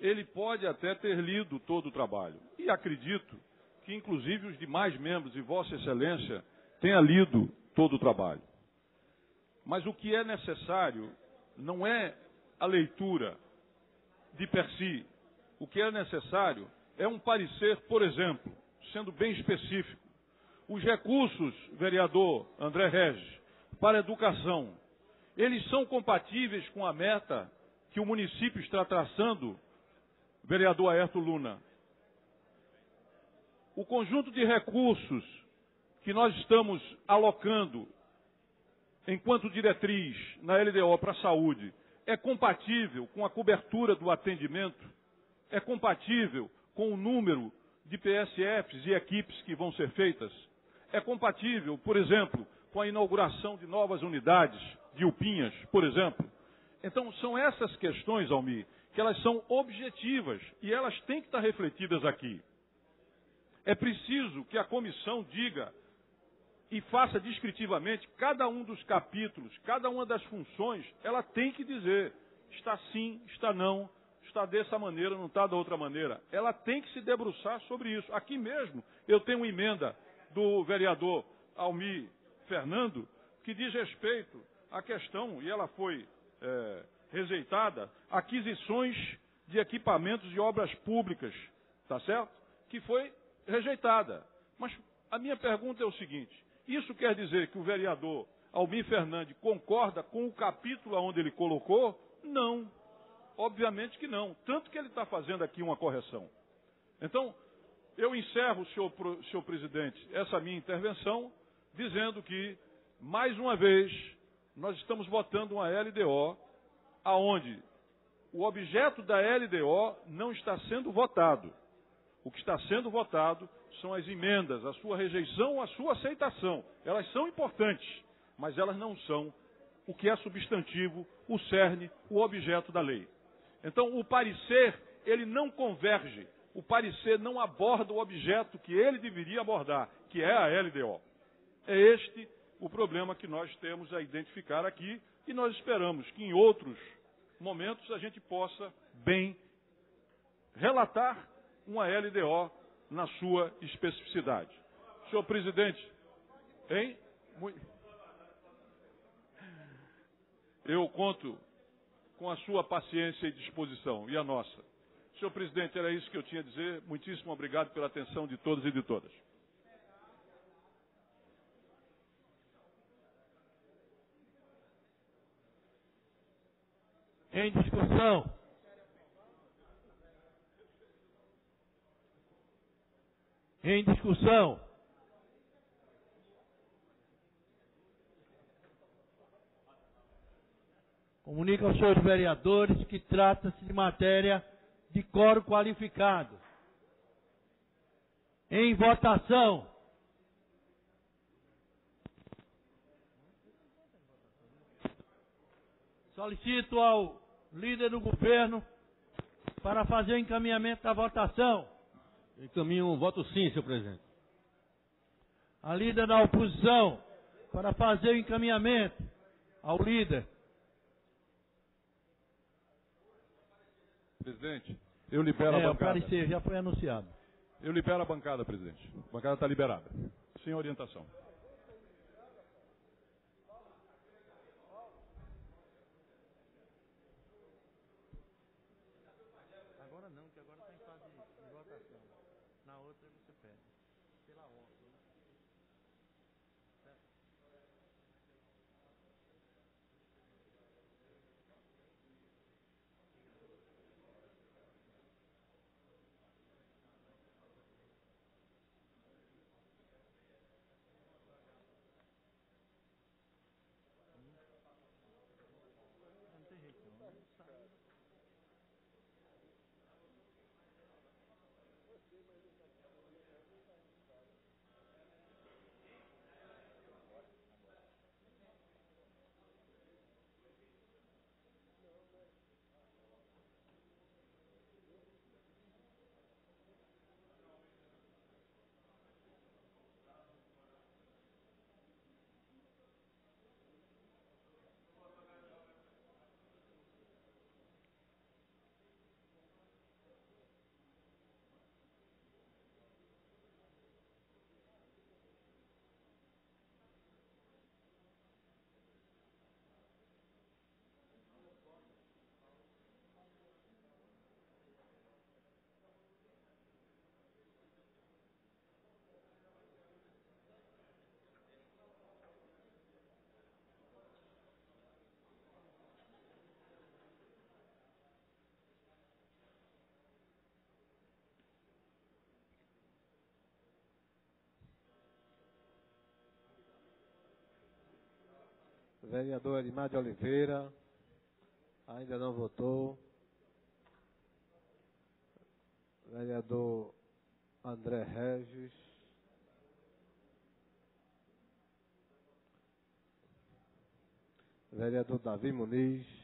ele pode até ter lido todo o trabalho. E acredito que, inclusive, os demais membros de Vossa Excelência tenha lido todo o trabalho. Mas o que é necessário não é a leitura de per si. O que é necessário é um parecer, por exemplo, sendo bem específico. Os recursos, vereador André Regis, para a educação, eles são compatíveis com a meta que o município está traçando, vereador Aerto Luna. O conjunto de recursos que nós estamos alocando enquanto diretriz na LDO para a saúde é compatível com a cobertura do atendimento? É compatível com o número de PSFs e equipes que vão ser feitas? É compatível, por exemplo, com a inauguração de novas unidades de UPinhas, por exemplo. Então, são essas questões, Almir, que elas são objetivas e elas têm que estar refletidas aqui. É preciso que a comissão diga e faça descritivamente cada um dos capítulos, cada uma das funções, ela tem que dizer, está sim, está não, está dessa maneira, não está da outra maneira. Ela tem que se debruçar sobre isso. Aqui mesmo eu tenho uma emenda do vereador Almir Fernando, que diz respeito à questão, e ela foi rejeitada, aquisições de equipamentos de obras públicas, tá certo? Que foi rejeitada. Mas a minha pergunta é o seguinte, isso quer dizer que o vereador Almir Fernandes concorda com o capítulo onde ele colocou? Não. Obviamente que não. Tanto que ele está fazendo aqui uma correção. Então, eu encerro, senhor presidente, essa minha intervenção, dizendo que, mais uma vez, nós estamos votando uma LDO, aonde o objeto da LDO não está sendo votado. O que está sendo votado são as emendas, a sua rejeição ou a sua aceitação. Elas são importantes, mas elas não são o que é substantivo, o cerne, o objeto da lei. Então, o parecer, ele não converge. O parecer não aborda o objeto que ele deveria abordar, que é a LDO. É este o problema que nós temos a identificar aqui e nós esperamos que em outros momentos a gente possa bem relatar uma LDO na sua especificidade. Senhor presidente, hein? Eu conto com a sua paciência e disposição, e a nossa. Senhor presidente, era isso que eu tinha a dizer. Muitíssimo obrigado pela atenção de todos e de todas.
Em discussão. Em discussão. Comunico aos senhores vereadores que trata-se de matéria de quórum qualificado. Em votação. Solicito ao líder do governo para fazer o encaminhamento da votação.
Encaminho um voto sim, senhor presidente.
A líder da oposição para fazer o encaminhamento ao líder.
Presidente, eu libero a bancada.
O parecer já foi anunciado.
Eu libero a bancada, presidente. A bancada está liberada. Sem orientação.
Agora não, que agora está em fase de votação. Na outra você pede. Pela ordem.
Vereador Edmar de Oliveira, ainda não votou. Vereador André Regis. Vereador Davi Muniz.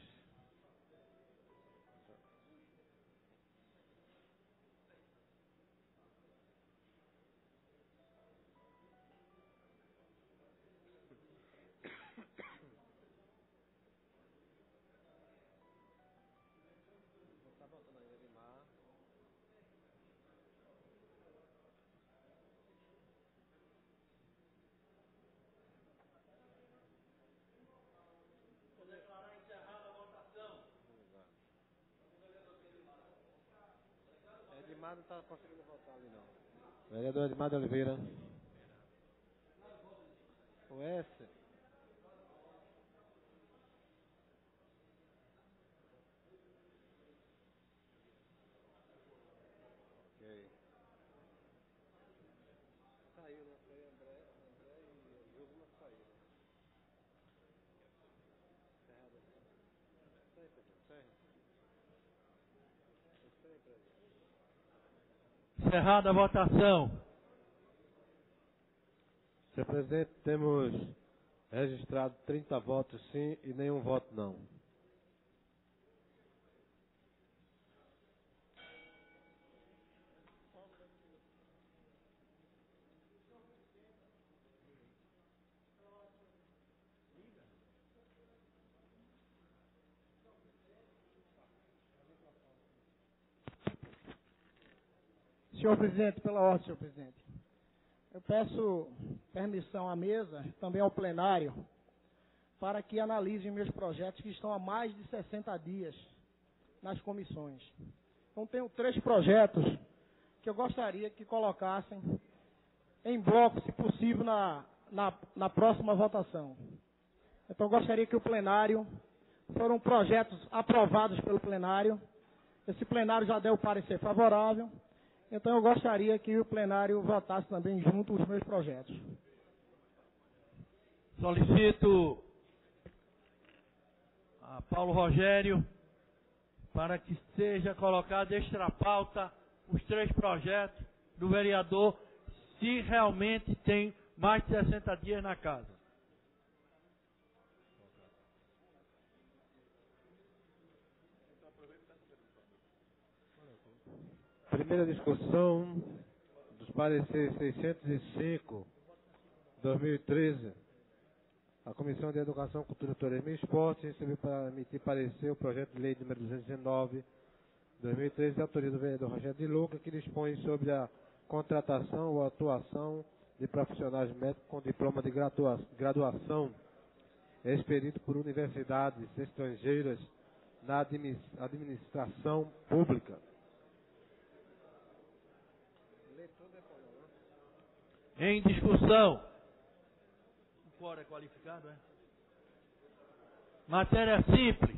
Edmar não está conseguindo votar ali não. Vereador Edmar de Oliveira. O S. Ok. Saiu, né? Foi André e Júlio saíram.
Encerrada a votação.
Senhor presidente, temos registrado 30 votos sim e nenhum voto não.
Senhor presidente, pela ordem, senhor presidente. Eu peço permissão à mesa, também ao plenário, para que analisem meus projetos que estão há mais de 60 dias nas comissões. Então, tenho 3 projetos que eu gostaria que colocassem em bloco, se possível, na próxima votação. Então, eu gostaria que o plenário, foram projetos aprovados pelo plenário, esse plenário já deu o parecer favorável, então eu gostaria que o plenário votasse também junto os meus projetos.
Solicito a Paulo Rogério para que seja colocado extra pauta os 3 projetos do vereador, se realmente tem mais de 60 dias na casa.
Primeira discussão dos pareceres 605, 2013. A Comissão de Educação, Cultura, Turismo e Esporte recebeu para emitir parecer o projeto de lei número 219, 2013, de autoria do vereador Rogério de Luca, que dispõe sobre a contratação ou atuação de profissionais médicos com diploma de graduação expedido por universidades estrangeiras na administração pública.
Em discussão. O quórum é qualificado, é? Matéria simples.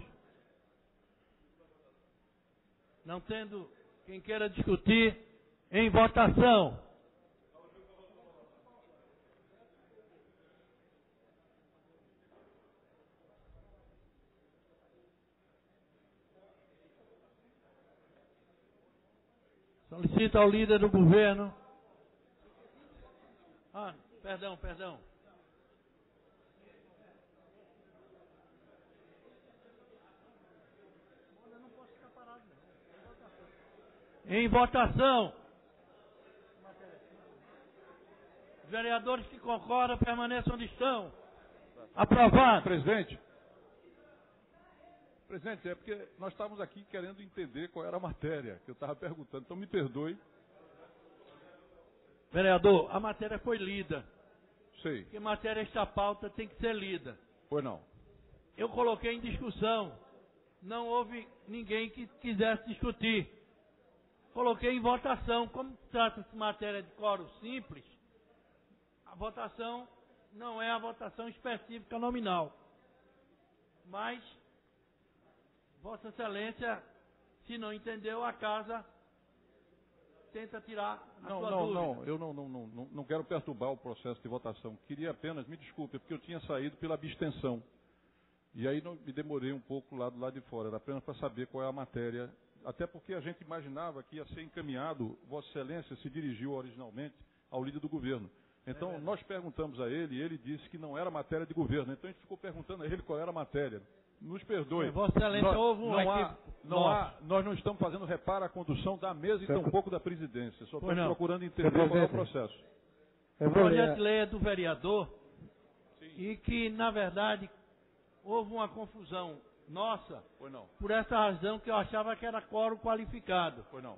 Não tendo quem queira discutir, em votação. Solicito ao líder do governo. Perdão. Em votação. Os vereadores que concordam permaneçam onde estão. Aprovado.
Presidente, é porque nós estávamos aqui querendo entender qual era a matéria que eu estava perguntando, então me perdoe.
Vereador, a matéria foi lida.
Sei.
Porque matéria esta pauta tem que ser lida.
Pois não.
Eu coloquei em discussão. Não houve ninguém que quisesse discutir. Coloquei em votação. Como trata-se de matéria de quórum simples, a votação não é a votação específica nominal. Mas, Vossa Excelência, se não entendeu, a casa tenta tirar a sua dúvida.
Não, eu não quero perturbar o processo de votação. Queria apenas, me desculpe, porque eu tinha saído pela abstenção. E aí me demorei um pouco lá do lado de fora. Era apenas para saber qual é a matéria. Até porque a gente imaginava que ia ser encaminhado, Vossa Excelência se dirigiu originalmente ao líder do governo. Então, nós perguntamos a ele e ele disse que não era matéria de governo. Então, a gente ficou perguntando a ele qual era a matéria. Nos perdoe.
Vossa Excelência, houve um
nós não estamos fazendo reparo à condução da mesa e tampouco da presidência. Só estamos procurando entender qual é o processo.
O projeto de lei é do vereador. Sim. E que, na verdade, houve uma confusão nossa.
Pois não.
Por essa razão que eu achava que era quórum qualificado.
Pois não.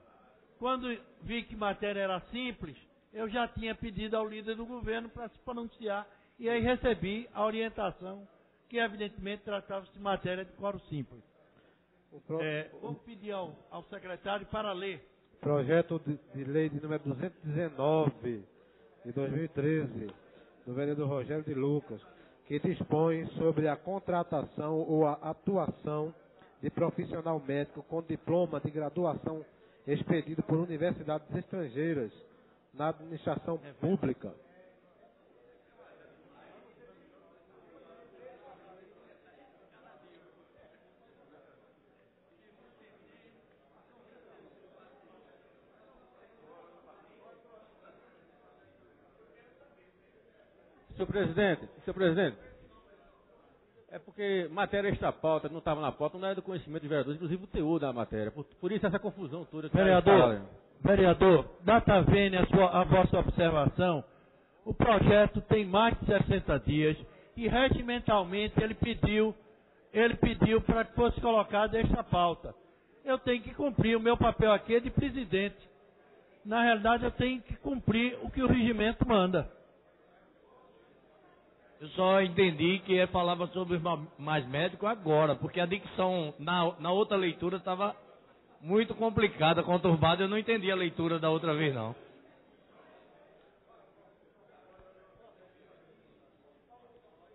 Quando vi que matéria era simples, eu já tinha pedido ao líder do governo para se pronunciar e aí recebi a orientação que evidentemente tratava-se de matéria de quórum simples. Vou pedir ao secretário para ler.
Projeto de lei de número 219 de 2013, do vereador Rogério de Lucas, que dispõe sobre a contratação ou a atuação de profissional médico com diploma de graduação expedido por universidades estrangeiras na administração pública.
Senhor presidente, é porque matéria extra-pauta, não estava na pauta, não era do conhecimento dos vereadores, inclusive o teor da matéria. Por isso essa confusão toda.
Vereador, data vênia a vossa observação, o projeto tem mais de 60 dias e regimentalmente ele pediu para que fosse colocado esta pauta. Eu tenho que cumprir, o meu papel aqui é de presidente. Na realidade, eu tenho que cumprir o que o regimento manda.
Eu só entendi que falava sobre mais médico agora, porque a dicção na outra leitura estava muito complicada, conturbada. Eu não entendi a leitura da outra vez, não.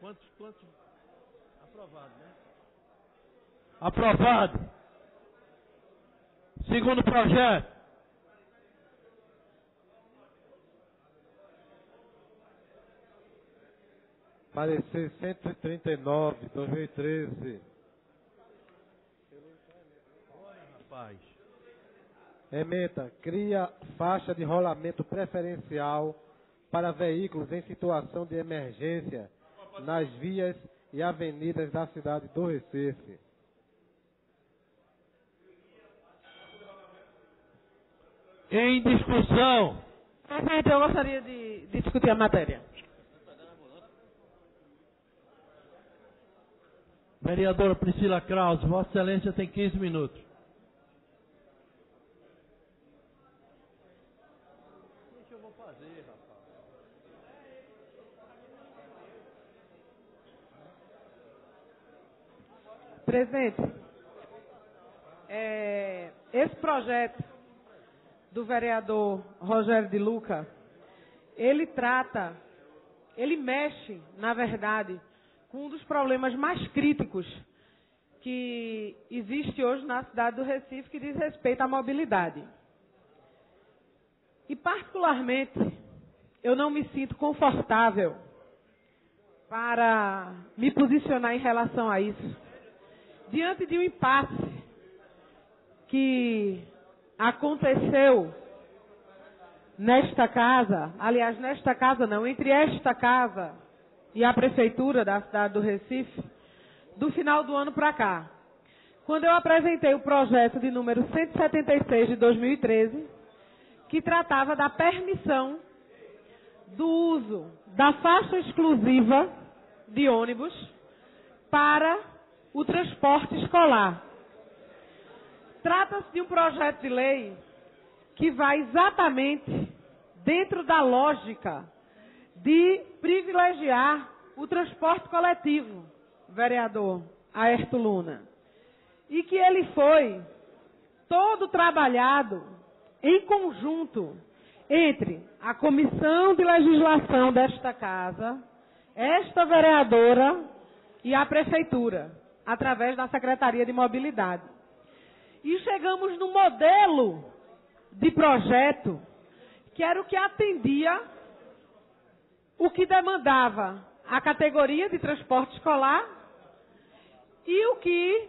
Quantos? Aprovado, né? Aprovado. Segundo projeto.
Parecer 139, 2013.
Rapaz.
Ementa, cria faixa de rolamento preferencial para veículos em situação de emergência nas vias e avenidas da cidade do Recife.
Em discussão.
Presidente, eu gostaria de discutir a matéria.
Vereadora Priscila Krause, Vossa Excelência tem 15 minutos.
Deixa eu vou fazer, rapaz.
Presidente, esse projeto do vereador Rogério de Lucas, ele mexe, na verdade, com um dos problemas mais críticos que existe hoje na cidade do Recife, que diz respeito à mobilidade. E, particularmente, eu não me sinto confortável para me posicionar em relação a isso. Diante de um impasse que aconteceu nesta casa, aliás, nesta casa não, entre esta casa e a Prefeitura da cidade do Recife, do final do ano para cá. Quando eu apresentei o projeto de número 176 de 2013, que tratava da permissão do uso da faixa exclusiva de ônibus para o transporte escolar. Trata-se de um projeto de lei que vai exatamente dentro da lógica de privilegiar o transporte coletivo, vereador Aerto Luna. E que ele foi todo trabalhado em conjunto entre a Comissão de Legislação desta casa, esta vereadora e a Prefeitura, através da Secretaria de Mobilidade. E chegamos no modelo de projeto que era o que atendia o que demandava a categoria de transporte escolar e o que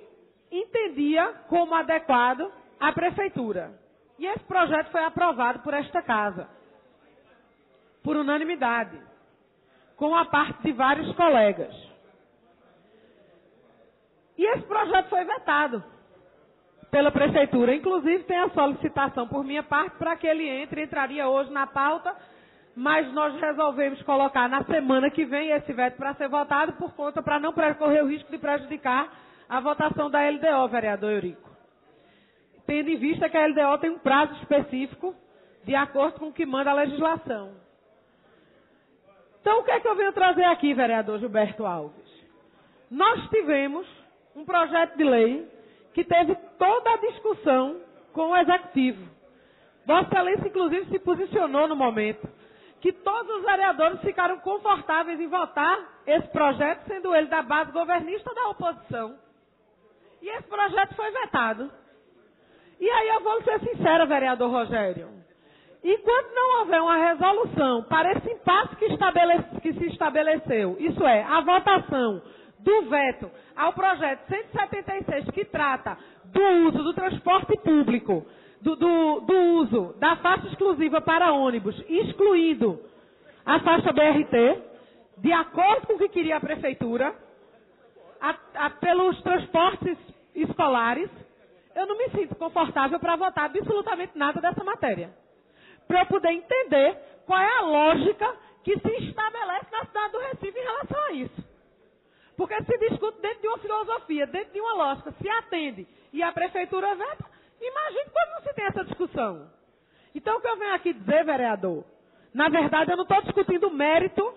entendia como adequado a Prefeitura. E esse projeto foi aprovado por esta casa. por unanimidade, com a parte de vários colegas. E esse projeto foi vetado pela Prefeitura. Inclusive, tem a solicitação por minha parte para que ele entraria hoje na pauta, mas nós resolvemos colocar na semana que vem esse veto para ser votado, para não correr o risco de prejudicar a votação da LDO, vereador Eurico. Tendo em vista que a LDO tem um prazo específico, de acordo com o que manda a legislação. Então, o que é que eu venho trazer aqui, vereador Gilberto Alves? Nós tivemos um projeto de lei que teve toda a discussão com o Executivo. Vossa Excelência, inclusive, se posicionou no momento que todos os vereadores ficaram confortáveis em votar esse projeto, sendo ele da base governista ou da oposição. E esse projeto foi vetado. E aí eu vou ser sincera, vereador Rogério. Enquanto não houver uma resolução para esse impasse que se estabeleceu, isso é, a votação do veto ao projeto 176, que trata do uso do transporte público, do uso da faixa exclusiva para ônibus, excluindo a faixa BRT, de acordo com o que queria a Prefeitura, pelos transportes escolares, eu não me sinto confortável para votar absolutamente nada dessa matéria. Para eu poder entender qual é a lógica que se estabelece na cidade do Recife em relação a isso. Porque se discute dentro de uma filosofia, dentro de uma lógica, se atende e a Prefeitura veta, imagine quando não se tem essa discussão. Então o que eu venho aqui dizer, vereador, na verdade eu não estou discutindo o mérito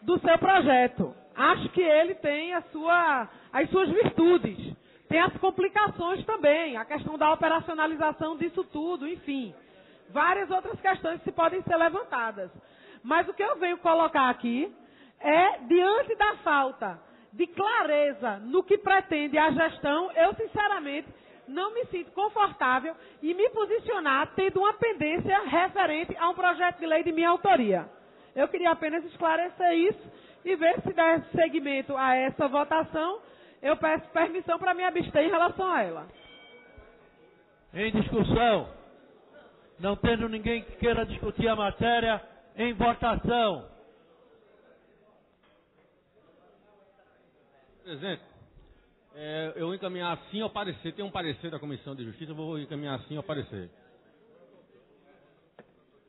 do seu projeto. Acho que ele tem as suas virtudes. Tem as complicações também, a questão da operacionalização disso tudo, enfim. Várias outras questões que podem ser levantadas. Mas o que eu venho colocar aqui é, diante da falta de clareza no que pretende a gestão, eu sinceramente não me sinto confortável em me posicionar tendo uma pendência referente a um projeto de lei de minha autoria. Eu queria apenas esclarecer isso e ver se der seguimento a essa votação, eu peço permissão para me abster em relação a ela.
Em discussão, não tendo ninguém que queira discutir a matéria, em votação.
Presidente, eu vou encaminhar assim ao parecer. Tem um parecer da Comissão de Justiça, eu vou encaminhar assim ao parecer.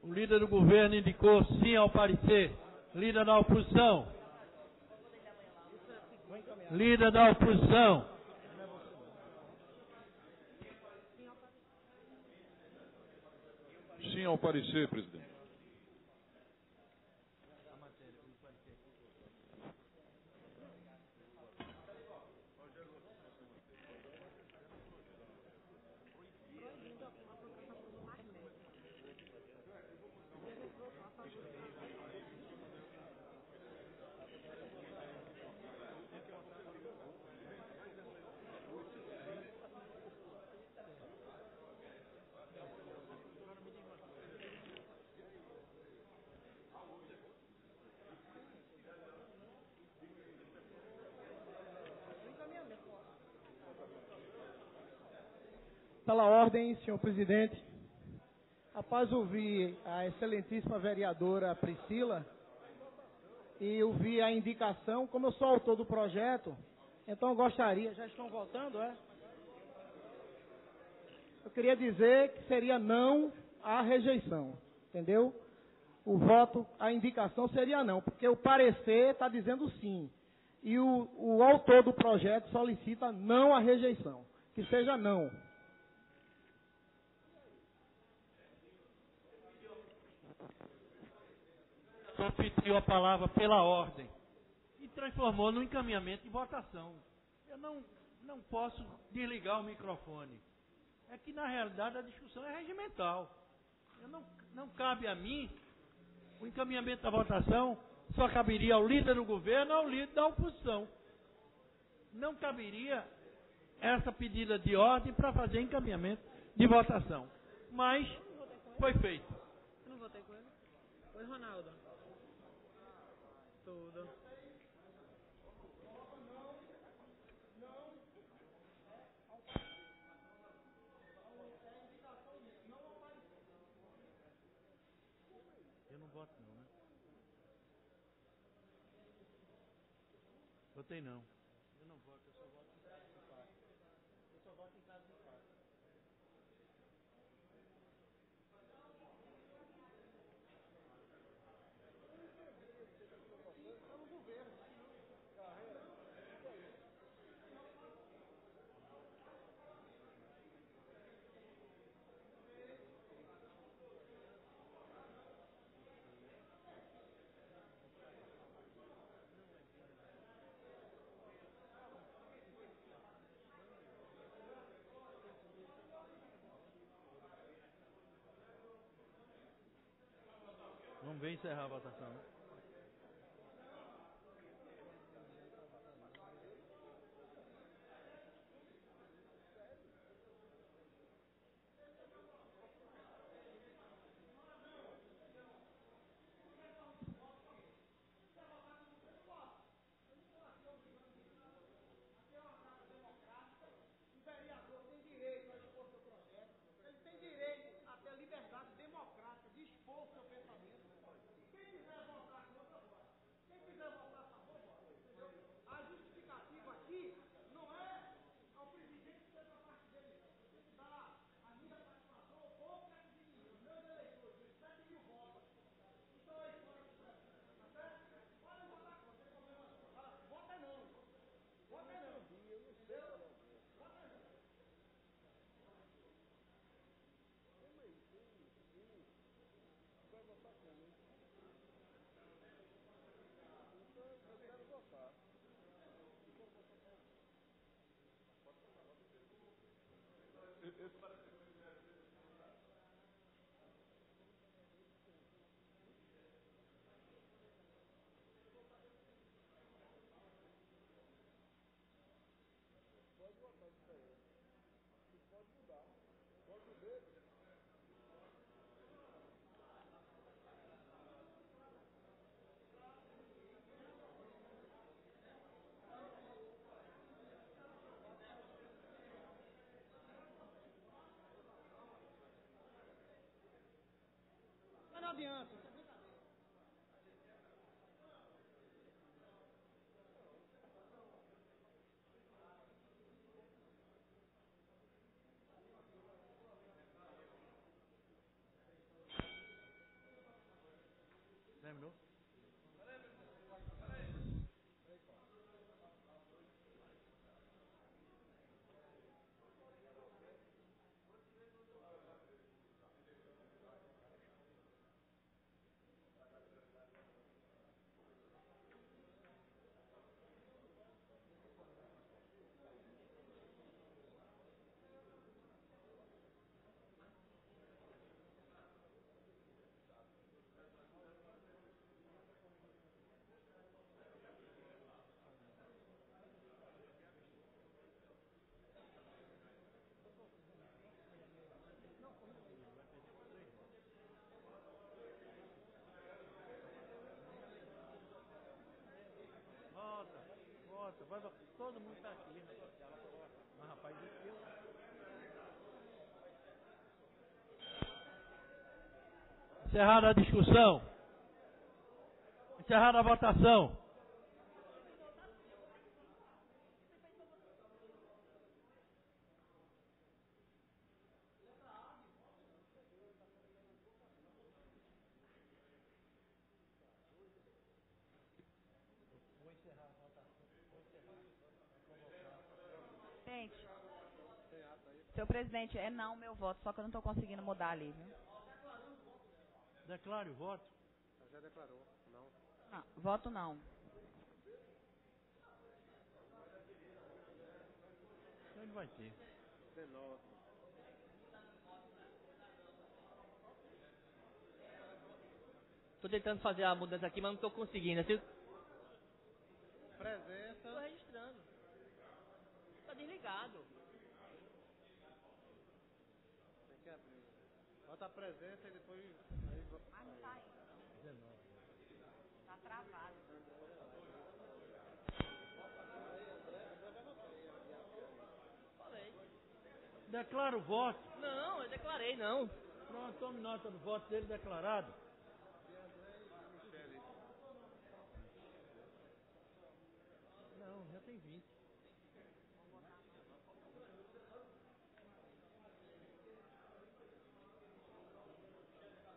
O líder do governo indicou sim ao parecer. Líder da oposição. Líder da oposição.
Sim ao parecer, presidente.
Pela ordem, senhor presidente, após ouvir a excelentíssima vereadora Priscila e ouvir a indicação, como eu sou autor do projeto, então eu gostaria, já estão votando, é? Eu queria dizer que seria não à rejeição, entendeu? O voto, a indicação seria não, porque o parecer está dizendo sim. E o autor do projeto solicita não à rejeição, que seja não.
Pediu a palavra pela ordem e transformou no encaminhamento de votação. Eu não posso desligar o microfone. É que, na realidade, a discussão é regimental. Não cabe a mim o encaminhamento da votação, só caberia ao líder do governo ou ao líder da oposição. Não caberia essa pedida de ordem para fazer encaminhamento de votação. Mas foi feito.
Eu não votei com ele? Oi, Ronaldo. Tudo.
Eu não voto não, né? Votei não. Eu não voto, eu só voto em caso de empate. Eu só voto em caso de empate. Vamos ver encerrar a votação.
Mas não adianta.
Terminou? Volta, todo mundo está aqui. Mas rapaz, eu... Encerrada a discussão. Encerrada a votação.
Senhor presidente, é não o meu voto, só que eu não estou conseguindo mudar ali, viu?
Declare o voto.
Já declarou, não.
Não, voto não.
Então ele vai ter.
19.
Estou tentando fazer a mudança aqui, mas não estou conseguindo.
Presença.
Estou registrando. Está desligado.
Tem que abrir. Bota a presença e depois...
Mas não está indo.
19.
Está travado.
Falei.
Declara o voto.
Não, eu declarei, não.
Pronto, tome nota do voto dele declarado. Não, tem 20.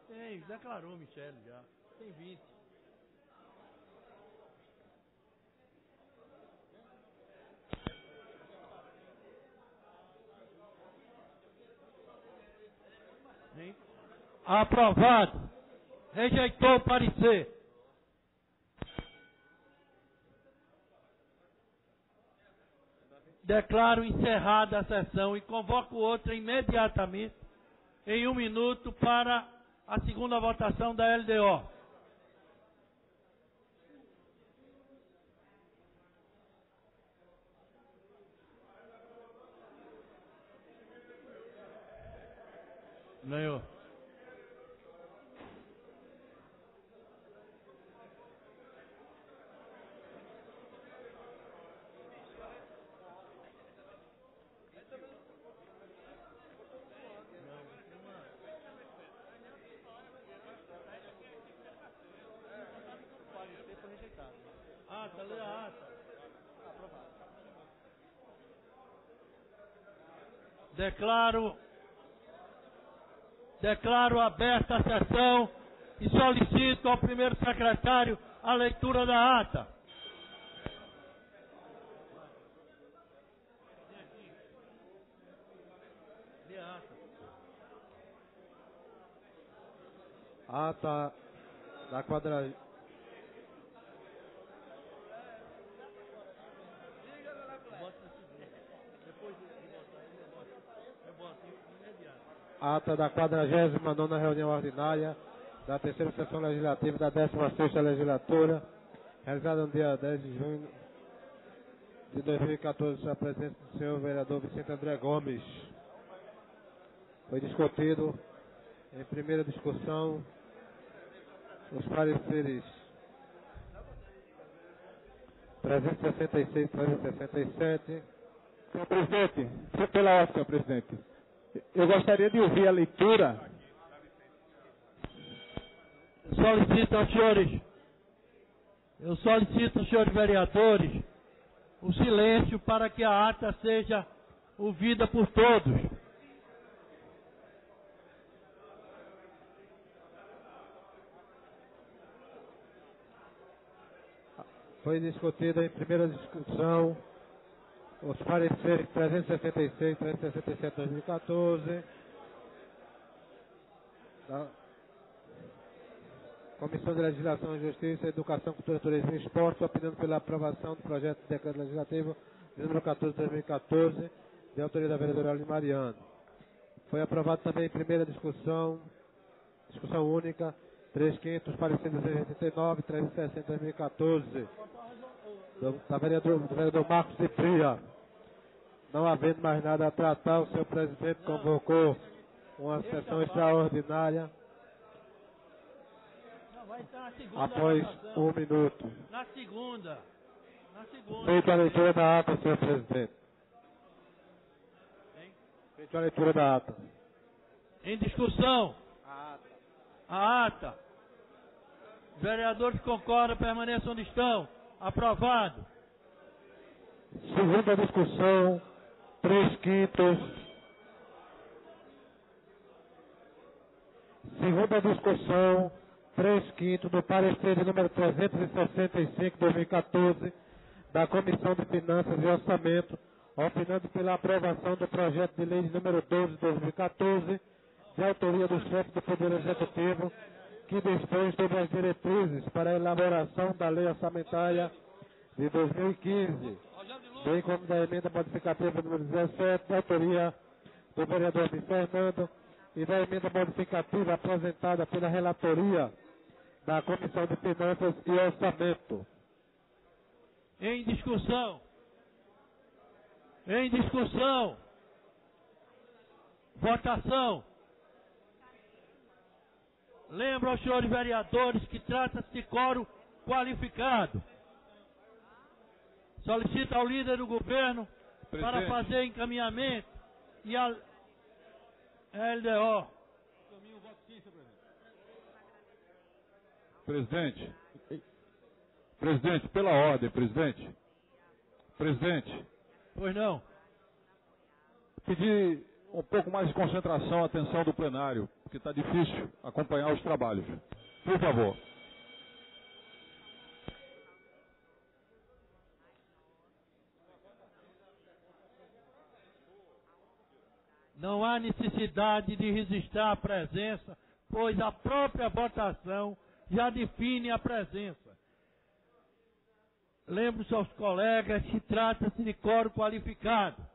Tem, declarou Michele já. Tem 20. Hein? Aprovado. Rejeitou o parecer. Declaro encerrada a sessão e convoco outra imediatamente, em 1 minuto, para a segunda votação da LDO. Ganhou. Ata, lê a ata. Declaro aberta a sessão e solicito ao primeiro secretário a leitura da ata. Lê a ata.
Ata da quadra... Ata da 49ª reunião ordinária da terceira sessão legislativa da 16ª legislatura, realizada no dia 10 de junho de 2014, a presença do senhor vereador Vicente André Gomes. Foi discutido em primeira discussão os pareceres 366 e 367.
Senhor presidente, pela ordem, senhor presidente, eu gostaria de ouvir a leitura.
Solicito aos senhores vereadores, o silêncio para que a ata seja ouvida por todos.
Foi discutido em primeira discussão os pareceres 366 e 367 de 2014 da Comissão de Legislação, Justiça, Educação, Cultura, Turismo e Esporte, opinando pela aprovação do projeto de decreto legislativo de número 14 de 2014, de autoria da vereadora Aline Mariano. Foi aprovado também em primeira discussão única, 3.500, pareceres 289 e 360 de 2014, do vereador Marcos de Fria. Não havendo mais nada a tratar, o senhor presidente convocou uma sessão extraordinária após 1 minuto.
Na segunda.
Feita a leitura da ata, senhor presidente. Feita a leitura da ata.
Em discussão. A ata. Vereadores concordam, permaneçam onde estão. Aprovado.
Segunda discussão, 3/5. Segunda discussão, 3/5 do parecer de número 365 de 2014 da Comissão de Finanças e Orçamento, opinando pela aprovação do projeto de lei de número 12 de 2014, de autoria do chefe do Poder Executivo, que dispõe sobre as diretrizes para a elaboração da lei orçamentária de 2015, bem como da emenda modificativa número 17, de autoria do vereador Luiz Fernando, e da emenda modificativa apresentada pela relatoria da Comissão de Finanças e Orçamento.
Em discussão. Votação. Lembro aos senhores vereadores que trata-se de quórum qualificado. Solicito ao líder do governo para fazer encaminhamento e a LDO.
Presidente, pela ordem, presidente. Presidente.
Pois não.
Pedir um pouco mais de concentração, atenção do plenário, porque está difícil acompanhar os trabalhos. Por favor.
Não há necessidade de registrar a presença, pois a própria votação já define a presença. Lembro-se aos colegas que trata-se de quórum qualificado.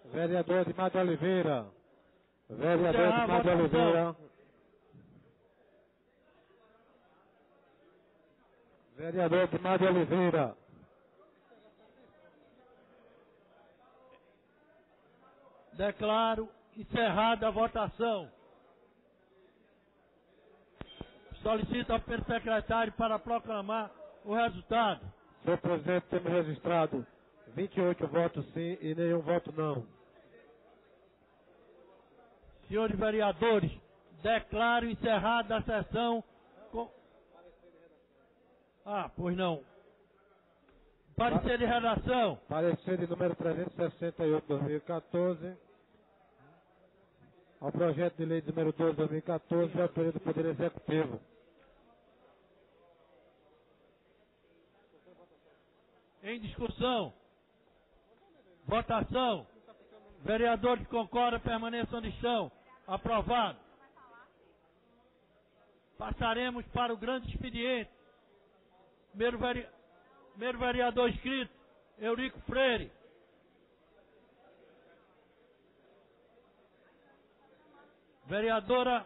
Vereador Edmar de Oliveira. Vereador Edmar de Oliveira. Vereador Edmar de Oliveira.
Declaro encerrada a votação. Solicito ao secretário para proclamar o resultado.
Senhor presidente, temos registrado 28 votos sim e nenhum voto não.
Senhores vereadores, declaro encerrada a sessão com... Pois não. Parecer de redação.
Parecer de número 368/2014. Ao projeto de lei de número 12/2014, de autoria do Poder Executivo.
Em discussão. Votação. Vereadores que concordam permaneçam onde estão. Aprovado. Passaremos para o grande expediente. Primeiro vereador inscrito, Eurico Freire. Vereadora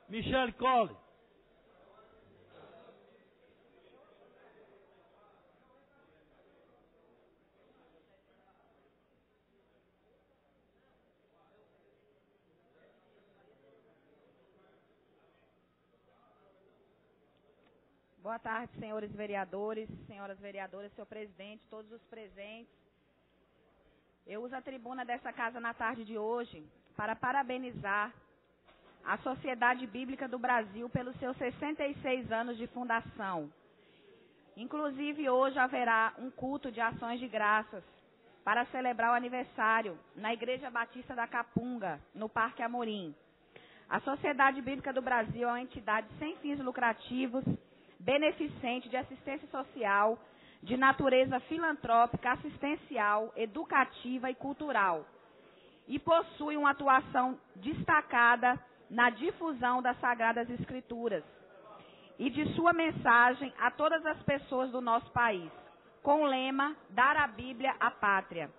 Michele Colli.
Boa tarde, senhores vereadores, senhoras vereadoras, senhor presidente, todos os presentes. Eu uso a tribuna dessa casa na tarde de hoje para parabenizar a Sociedade Bíblica do Brasil pelos seus 66 anos de fundação. Inclusive, hoje haverá um culto de ações de graças para celebrar o aniversário na Igreja Batista da Capunga, no Parque Amorim. A Sociedade Bíblica do Brasil é uma entidade sem fins lucrativos, beneficente de assistência social, de natureza filantrópica, assistencial, educativa e cultural. E possui uma atuação destacada na difusão das Sagradas Escrituras e de sua mensagem a todas as pessoas do nosso país, com o lema Dar a Bíblia à Pátria.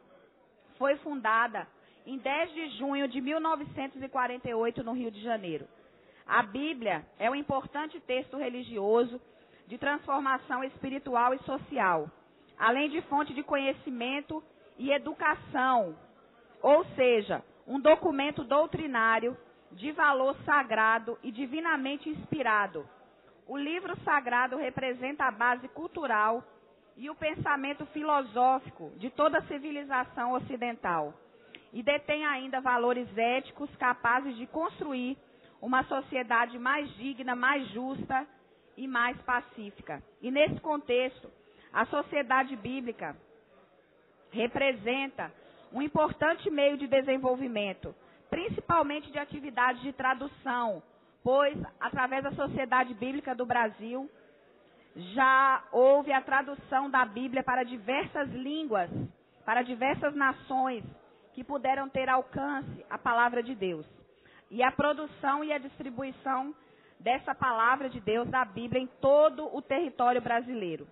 Foi fundada em 10 de junho de 1948 no Rio de Janeiro. A Bíblia é um importante texto religioso de transformação espiritual e social, além de fonte de conhecimento e educação, ou seja, um documento doutrinário de valor sagrado e divinamente inspirado. O livro sagrado representa a base cultural e o pensamento filosófico de toda a civilização ocidental e detém ainda valores éticos capazes de construir uma sociedade mais digna, mais justa e mais pacífica. E nesse contexto, a sociedade bíblica representa um importante meio de desenvolvimento, principalmente de atividades de tradução, pois, através da Sociedade Bíblica do Brasil, já houve a tradução da Bíblia para diversas línguas, para diversas nações que puderam ter alcance à palavra de Deus. E a produção e a distribuição dessa palavra de Deus, da Bíblia, em todo o território brasileiro.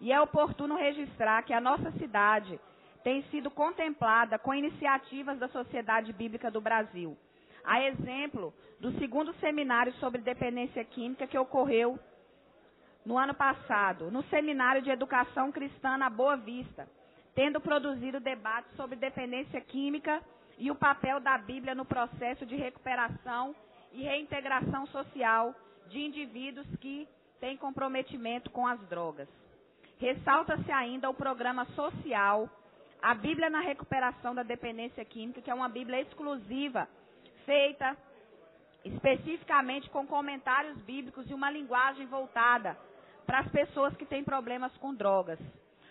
E é oportuno registrar que a nossa cidade tem sido contemplada com iniciativas da Sociedade Bíblica do Brasil. A exemplo do 2º seminário sobre dependência química que ocorreu no ano passado, no Seminário de Educação Cristã na Boa Vista, tendo produzido debate sobre dependência química e o papel da Bíblia no processo de recuperação e reintegração social de indivíduos que têm comprometimento com as drogas. Ressalta-se ainda o programa social A Bíblia na Recuperação da Dependência Química, que é uma Bíblia exclusiva, feita especificamente com comentários bíblicos e uma linguagem voltada para as pessoas que têm problemas com drogas,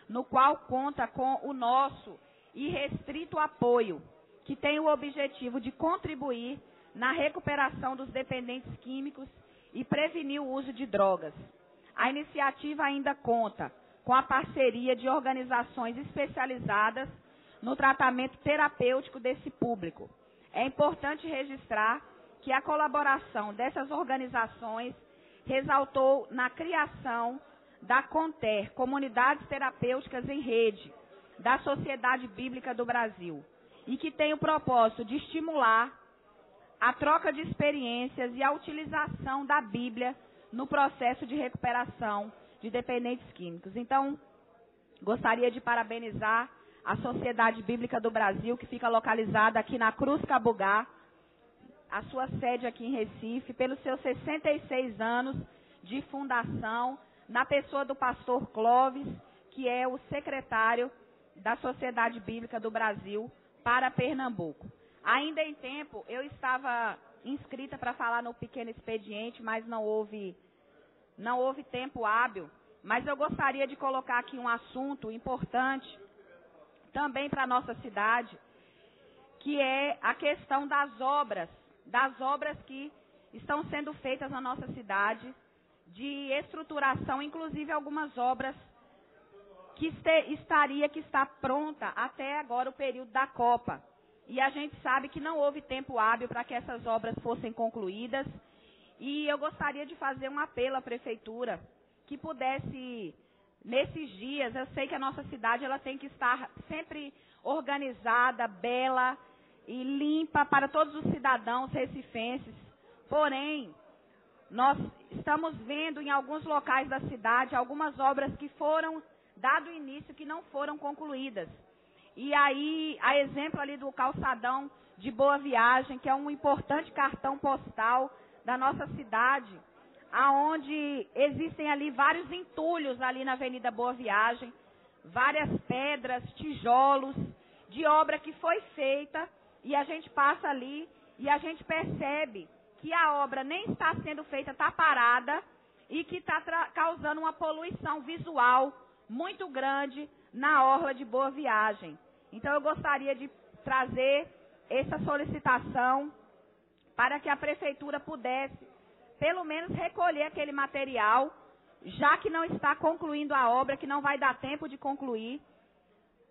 no qual conta com o nosso irrestrito apoio, que tem o objetivo de contribuir na recuperação dos dependentes químicos e prevenir o uso de drogas. A iniciativa ainda conta com a parceria de organizações especializadas no tratamento terapêutico desse público. É importante registrar que a colaboração dessas organizações resultou na criação da CONTER, Comunidades Terapêuticas em Rede, da Sociedade Bíblica do Brasil, e que tem o propósito de estimular a troca de experiências e a utilização da Bíblia no processo de recuperação de dependentes químicos. Então, gostaria de parabenizar a Sociedade Bíblica do Brasil, que fica localizada aqui na Cruz Cabugá, a sua sede aqui em Recife, pelos seus 66 anos de fundação, na pessoa do pastor Clóvis, que é o secretário da Sociedade Bíblica do Brasil para Pernambuco. Ainda em tempo, eu estava inscrita para falar no pequeno expediente, mas não houve tempo hábil. Mas eu gostaria de colocar aqui um assunto importante, também para a nossa cidade, que é a questão das obras que estão sendo feitas na nossa cidade, de estruturação, inclusive algumas obras que está pronta até agora o período da Copa. E a gente sabe que não houve tempo hábil para que essas obras fossem concluídas. E eu gostaria de fazer um apelo à Prefeitura que pudesse, nesses dias, eu sei que a nossa cidade ela tem que estar sempre organizada, bela e limpa para todos os cidadãos recifenses. Porém, nós estamos vendo em alguns locais da cidade algumas obras que foram dado início que não foram concluídas. E aí, a exemplo ali do calçadão de Boa Viagem, que é um importante cartão postal da nossa cidade, aonde existem ali vários entulhos ali na Avenida Boa Viagem, várias pedras, tijolos, de obra que foi feita, e a gente passa ali e a gente percebe que a obra nem está sendo feita, está parada, e que está causando uma poluição visual muito grande na orla de Boa Viagem. Então eu gostaria de trazer essa solicitação para que a Prefeitura pudesse, pelo menos, recolher aquele material, já que não está concluindo a obra, que não vai dar tempo de concluir,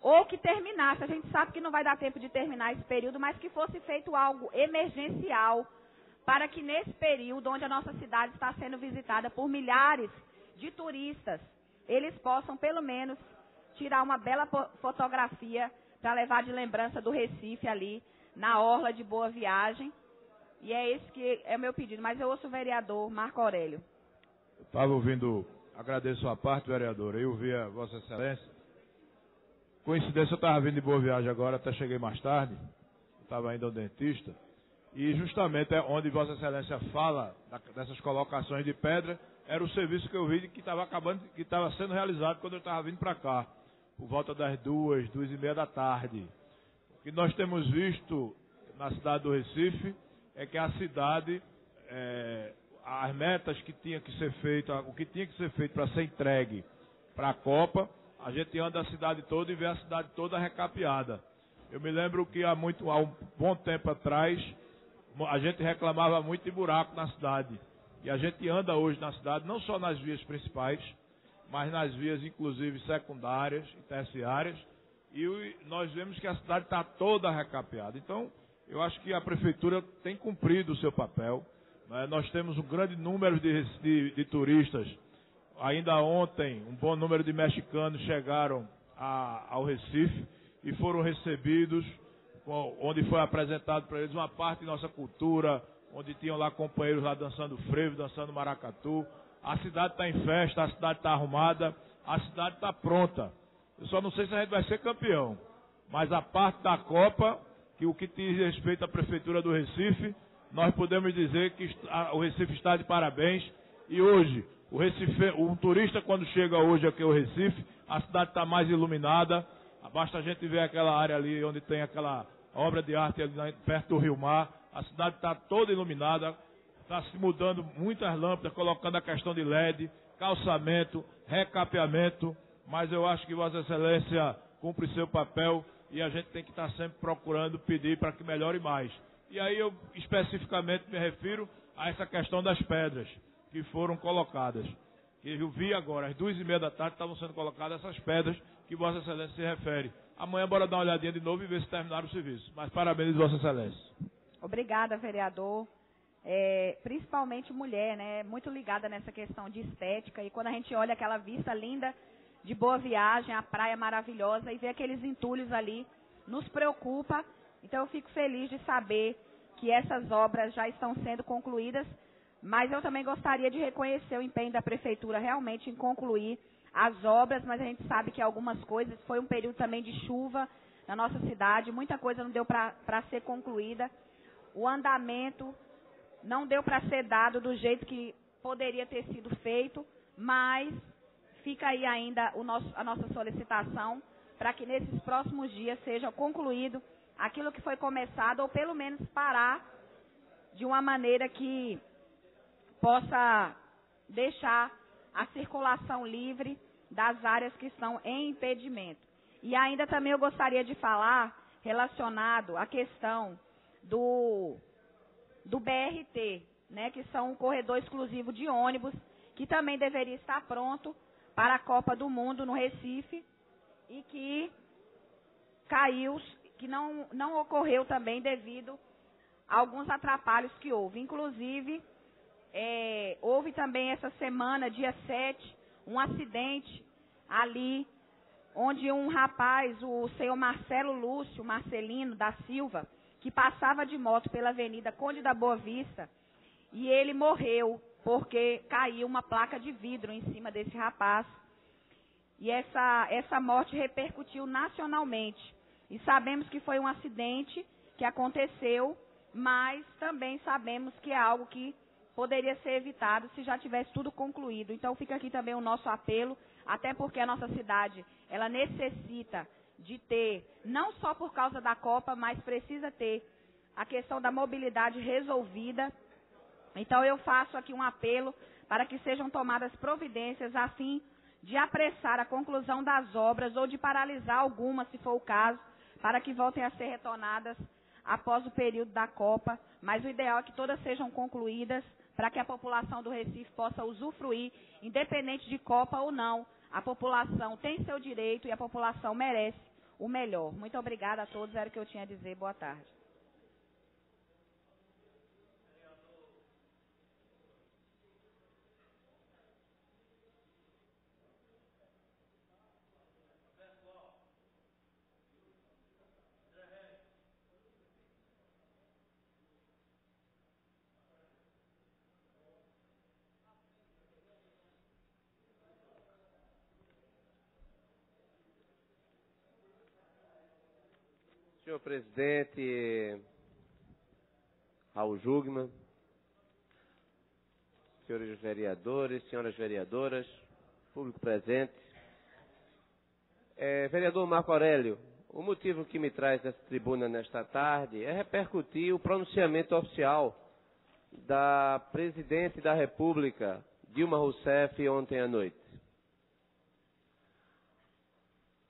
ou que terminasse. A gente sabe que não vai dar tempo de terminar esse período, mas que fosse feito algo emergencial para que nesse período onde a nossa cidade está sendo visitada por milhares de turistas, eles possam pelo menos tirar uma bela fotografia para levar de lembrança do Recife ali, na orla de Boa Viagem. E é esse que é o meu pedido. Mas eu ouço o vereador Marco Aurélio.
Estava ouvindo, agradeço a parte, vereadora, eu ouvi a Vossa Excelência. Coincidência, eu estava vindo de Boa Viagem agora, até cheguei mais tarde, estava indo ao dentista, e justamente é onde Vossa Excelência fala dessas colocações de pedra, era o serviço que eu vi que estava sendo realizado quando eu estava vindo para cá, por volta das 2h30 da tarde. O que nós temos visto na cidade do Recife é que a cidade, as metas que tinha que ser feito, o que tinha que ser feito para ser entregue para a Copa, a gente anda a cidade toda e vê a cidade toda recapeada. Eu me lembro que há um bom tempo atrás, a gente reclamava muito de buraco na cidade. E a gente anda hoje na cidade, não só nas vias principais, mas nas vias inclusive secundárias e terciárias, e nós vemos que a cidade está toda recapeada. Então, eu acho que a Prefeitura tem cumprido o seu papel. Né? Nós temos um grande número de turistas. Ainda ontem, um bom número de mexicanos chegaram ao Recife e foram recebidos, onde foi apresentado para eles uma parte de nossa cultura, onde tinham lá companheiros lá dançando frevo, dançando maracatu. A cidade está em festa, a cidade está arrumada, a cidade está pronta. Eu só não sei se a gente vai ser campeão, mas a parte da Copa, que o que diz respeito à Prefeitura do Recife, nós podemos dizer que o Recife está de parabéns. E hoje, o turista quando chega hoje aqui ao Recife, a cidade está mais iluminada. Basta a gente ver aquela área ali onde tem aquela obra de arte ali perto do Rio Mar. A cidade está toda iluminada, está se mudando muitas lâmpadas, colocando a questão de LED, calçamento, recapeamento. Mas eu acho que Vossa Excelência cumpre seu papel e a gente tem que estar sempre procurando pedir para que melhore mais. E aí eu especificamente me refiro a essa questão das pedras que foram colocadas. Eu vi agora, às 2h30 da tarde, estavam sendo colocadas essas pedras que Vossa Excelência se refere. Amanhã, bora dar uma olhadinha de novo e ver se terminaram o serviço. Mas parabéns, Vossa Excelência.
Obrigada, vereador. Principalmente mulher, né? Muito ligada nessa questão de estética. E quando a gente olha aquela vista linda de Boa Viagem, a praia maravilhosa, e vê aqueles entulhos ali, nos preocupa. Então eu fico feliz de saber que essas obras já estão sendo concluídas. Mas eu também gostaria de reconhecer o empenho da Prefeitura realmente em concluir as obras, mas a gente sabe que algumas coisas, foi um período também de chuva na nossa cidade, muita coisa não deu para ser concluída. O andamento não deu para ser dado do jeito que poderia ter sido feito, mas fica aí ainda a nossa solicitação para que nesses próximos dias seja concluído aquilo que foi começado, ou pelo menos parar de uma maneira que possa deixar a circulação livre das áreas que estão em impedimento. E ainda também eu gostaria de falar relacionado à questão do BRT, né, que são um corredor exclusivo de ônibus, que também deveria estar pronto para a Copa do Mundo no Recife, e que caiu, que não ocorreu também devido a alguns atrapalhos que houve. Inclusive, houve também essa semana, dia 7, um acidente ali, onde um rapaz, o senhor Marcelo Lúcio Marcelino da Silva, que passava de moto pela Avenida Conde da Boa Vista, e ele morreu porque caiu uma placa de vidro em cima desse rapaz. E essa morte repercutiu nacionalmente. E sabemos que foi um acidente que aconteceu, mas também sabemos que é algo que poderia ser evitado se já tivesse tudo concluído. Então fica aqui também o nosso apelo, até porque a nossa cidade, ela necessita de ter, não só por causa da Copa, mas precisa ter a questão da mobilidade resolvida. Então eu faço aqui um apelo para que sejam tomadas providências a fim de apressar a conclusão das obras ou de paralisar algumas, se for o caso, para que voltem a ser retornadas após o período da Copa. Mas o ideal é que todas sejam concluídas para que a população do Recife possa usufruir, independente de Copa ou não. A população tem seu direito e a população merece o melhor. Muito obrigada a todos, era o que eu tinha a dizer. Boa tarde.
Senhor presidente Raul Jugman, senhores vereadores, senhoras vereadoras, público presente. Vereador Marco Aurélio, o motivo que me traz essa tribuna nesta tarde é repercutir o pronunciamento oficial da Presidente da República, Dilma Rousseff, ontem à noite.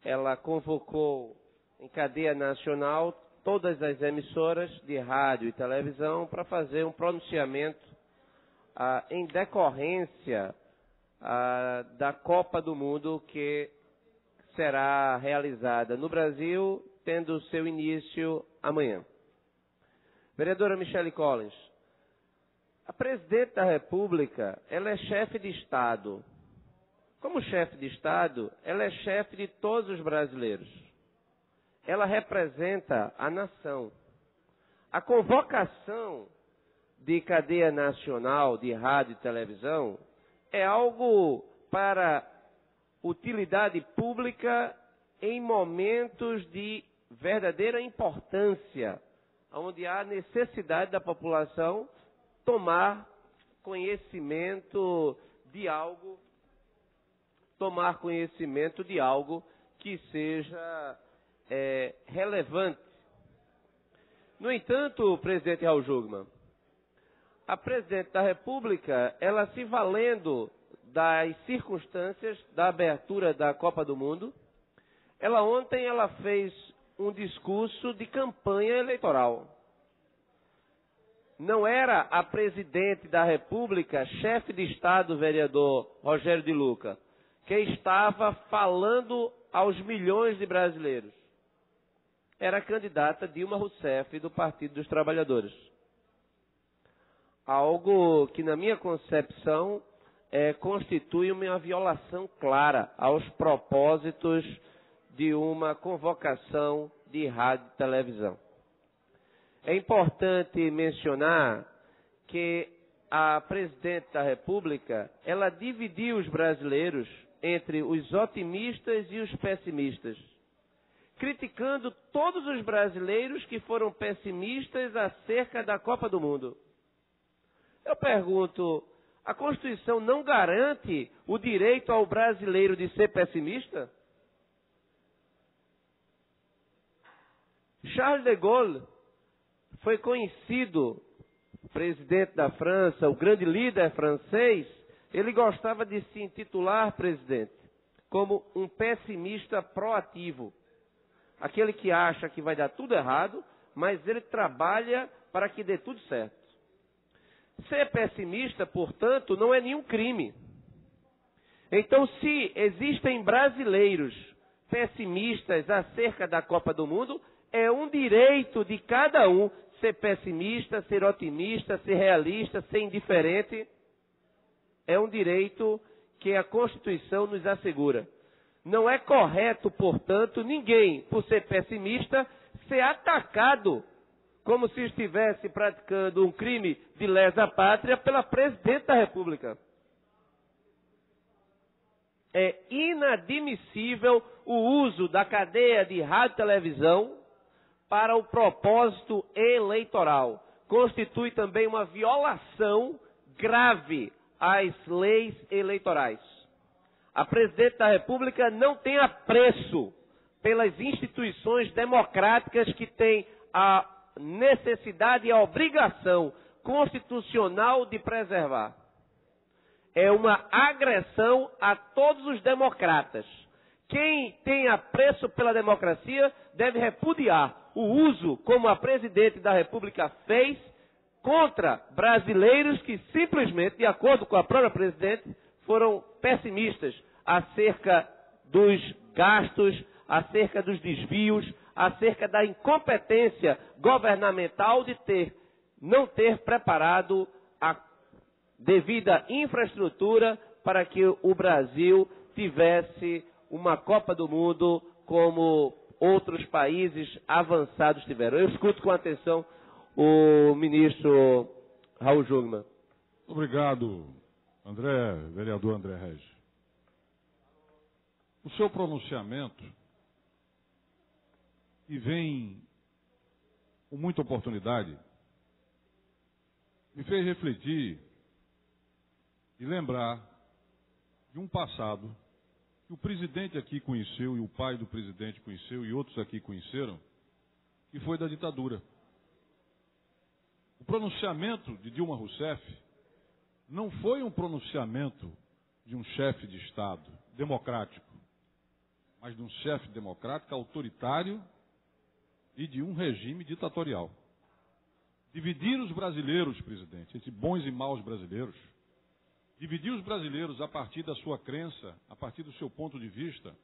Ela convocou em cadeia nacional todas as emissoras de rádio e televisão para fazer um pronunciamento em decorrência da Copa do Mundo que será realizada no Brasil, tendo seu início amanhã. Vereadora Michele Collins, a Presidente da República, ela é chefe de Estado. Como chefe de Estado, ela é chefe de todos os brasileiros. Ela representa a nação. A convocação de cadeia nacional de rádio e televisão é algo para utilidade pública em momentos de verdadeira importância, onde há necessidade da população tomar conhecimento de algo que seja relevante. No entanto, presidente Raul Jugman, a Presidente da República, ela se valendo das circunstâncias da abertura da Copa do Mundo, ontem ela fez um discurso de campanha eleitoral. Não era a Presidente da República, chefe de Estado, vereador Rogério de Luca, que estava falando aos milhões de brasileiros. Era a candidata Dilma Rousseff, do Partido dos Trabalhadores. Algo que, na minha concepção, constitui uma violação clara aos propósitos de uma convocação de rádio e televisão. É importante mencionar que a Presidente da República, ela dividiu os brasileiros entre os otimistas e os pessimistas, criticando todos os brasileiros que foram pessimistas acerca da Copa do Mundo. Eu pergunto, a Constituição não garante o direito ao brasileiro de ser pessimista? Charles de Gaulle foi conhecido, presidente da França, o grande líder francês. Ele gostava de se intitular, presidente, como um pessimista proativo. Aquele que acha que vai dar tudo errado, mas ele trabalha para que dê tudo certo. Ser pessimista, portanto, não é nenhum crime. Então, se existem brasileiros pessimistas acerca da Copa do Mundo, é um direito de cada um ser pessimista, ser otimista, ser realista, ser indiferente. É um direito que a Constituição nos assegura. Não é correto, portanto, ninguém, por ser pessimista, ser atacado como se estivesse praticando um crime de lesa pátria pela Presidente da República. É inadmissível o uso da cadeia de rádio e televisão para o propósito eleitoral. Constitui também uma violação grave às leis eleitorais. A Presidente da República não tem apreço pelas instituições democráticas que têm a necessidade e a obrigação constitucional de preservar. É uma agressão a todos os democratas. Quem tem apreço pela democracia deve repudiar o uso, como a Presidente da República fez, contra brasileiros que simplesmente, de acordo com a própria Presidente, foram pessimistas acerca dos gastos, acerca dos desvios, acerca da incompetência governamental de não ter preparado a devida infraestrutura para que o Brasil tivesse uma Copa do Mundo como outros países avançados tiveram. Eu escuto com atenção o ministro Raul Jugman.
Obrigado, vereador André Regis. O seu pronunciamento, que vem com muita oportunidade, me fez refletir e lembrar de um passado que o presidente aqui conheceu, e o pai do presidente conheceu, e outros aqui conheceram, que foi da ditadura. O pronunciamento de Dilma Rousseff não foi um pronunciamento de um chefe de Estado democrático, mas de um chefe democrático autoritário e de um regime ditatorial. Dividir os brasileiros, presidente, entre bons e maus brasileiros, dividir os brasileiros a partir da sua crença, a partir do seu ponto de vista,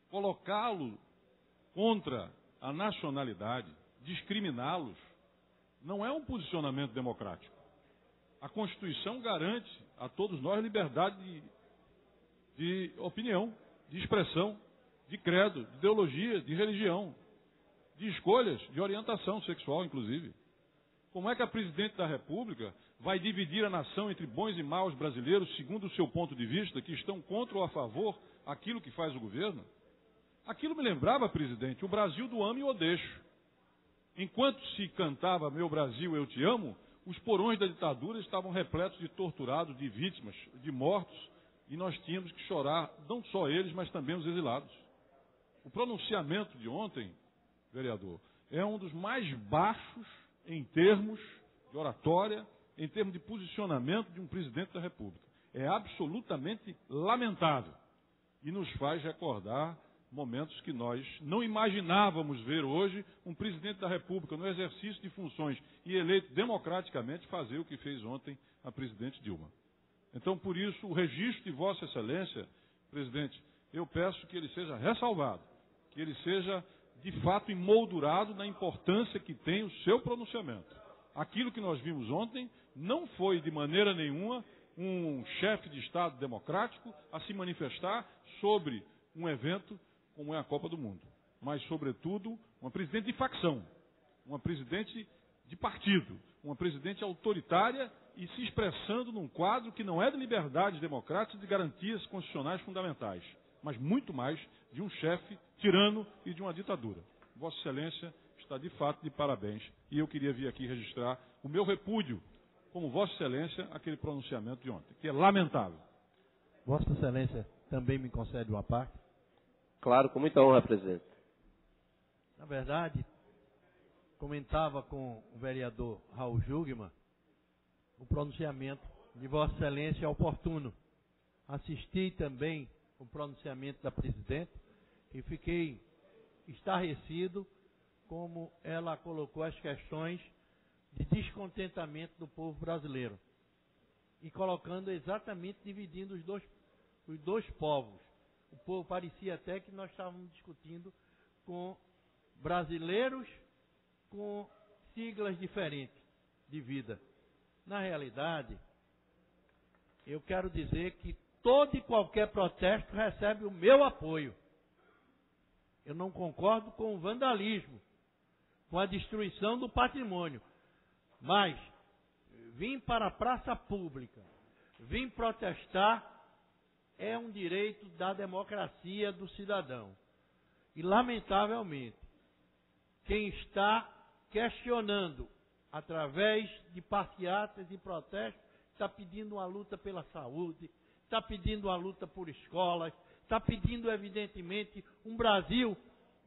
colocá-lo contra a nacionalidade, discriminá-los, não é um posicionamento democrático. A Constituição garante a todos nós liberdade de opinião, de expressão, de credo, de ideologia, de religião, de escolhas, de orientação sexual, inclusive. Como é que a presidente da República vai dividir a nação entre bons e maus brasileiros, segundo o seu ponto de vista, que estão contra ou a favor aquilo que faz o governo? Aquilo me lembrava, presidente, o Brasil do ame e o deixo. Enquanto se cantava Meu Brasil, eu te amo, os porões da ditadura estavam repletos de torturados, de vítimas, de mortos, e nós tínhamos que chorar, não só eles, mas também os exilados. O pronunciamento de ontem, vereador, é um dos mais baixos em termos de oratória, em termos de posicionamento de um presidente da República. É absolutamente lamentável e nos faz recordar momentos que nós não imaginávamos ver hoje um presidente da República no exercício de funções e eleito democraticamente fazer o que fez ontem a presidente Dilma. Então, por isso, o registro de Vossa Excelência, presidente, eu peço que ele seja ressalvado, que ele seja de fato emoldurado na importância que tem o seu pronunciamento. Aquilo que nós vimos ontem não foi de maneira nenhuma um chefe de Estado democrático a se manifestar sobre um evento como é a Copa do Mundo, mas, sobretudo, uma presidente de facção, uma presidente de partido, uma presidente autoritária e se expressando num quadro que não é de liberdades democráticas e de garantias constitucionais fundamentais, mas muito mais de um chefe tirano e de uma ditadura. Vossa Excelência está de fato de parabéns e eu queria vir aqui registrar o meu repúdio, como Vossa Excelência, aquele pronunciamento de ontem, que é lamentável.
Vossa Excelência também me concede uma parte?
Claro, com muita honra, presidente.
Na verdade, comentava com o vereador Raul Jugman, o pronunciamento de Vossa Excelência é oportuno. Assisti também o pronunciamento da presidente e fiquei estarrecido como ela colocou as questões de descontentamento do povo brasileiro e colocando exatamente, dividindo os dois povos. O povo parecia até que nós estávamos discutindo com brasileiros com siglas diferentes de vida. Na realidade, eu quero dizer que todo e qualquer protesto recebe o meu apoio. Eu não concordo com o vandalismo, com a destruição do patrimônio, mas vim para a praça pública, vim protestar, é um direito da democracia do cidadão. E, lamentavelmente, quem está questionando, através de passeatas e protestos, está pedindo uma luta pela saúde, está pedindo uma luta por escolas, está pedindo, evidentemente, um Brasil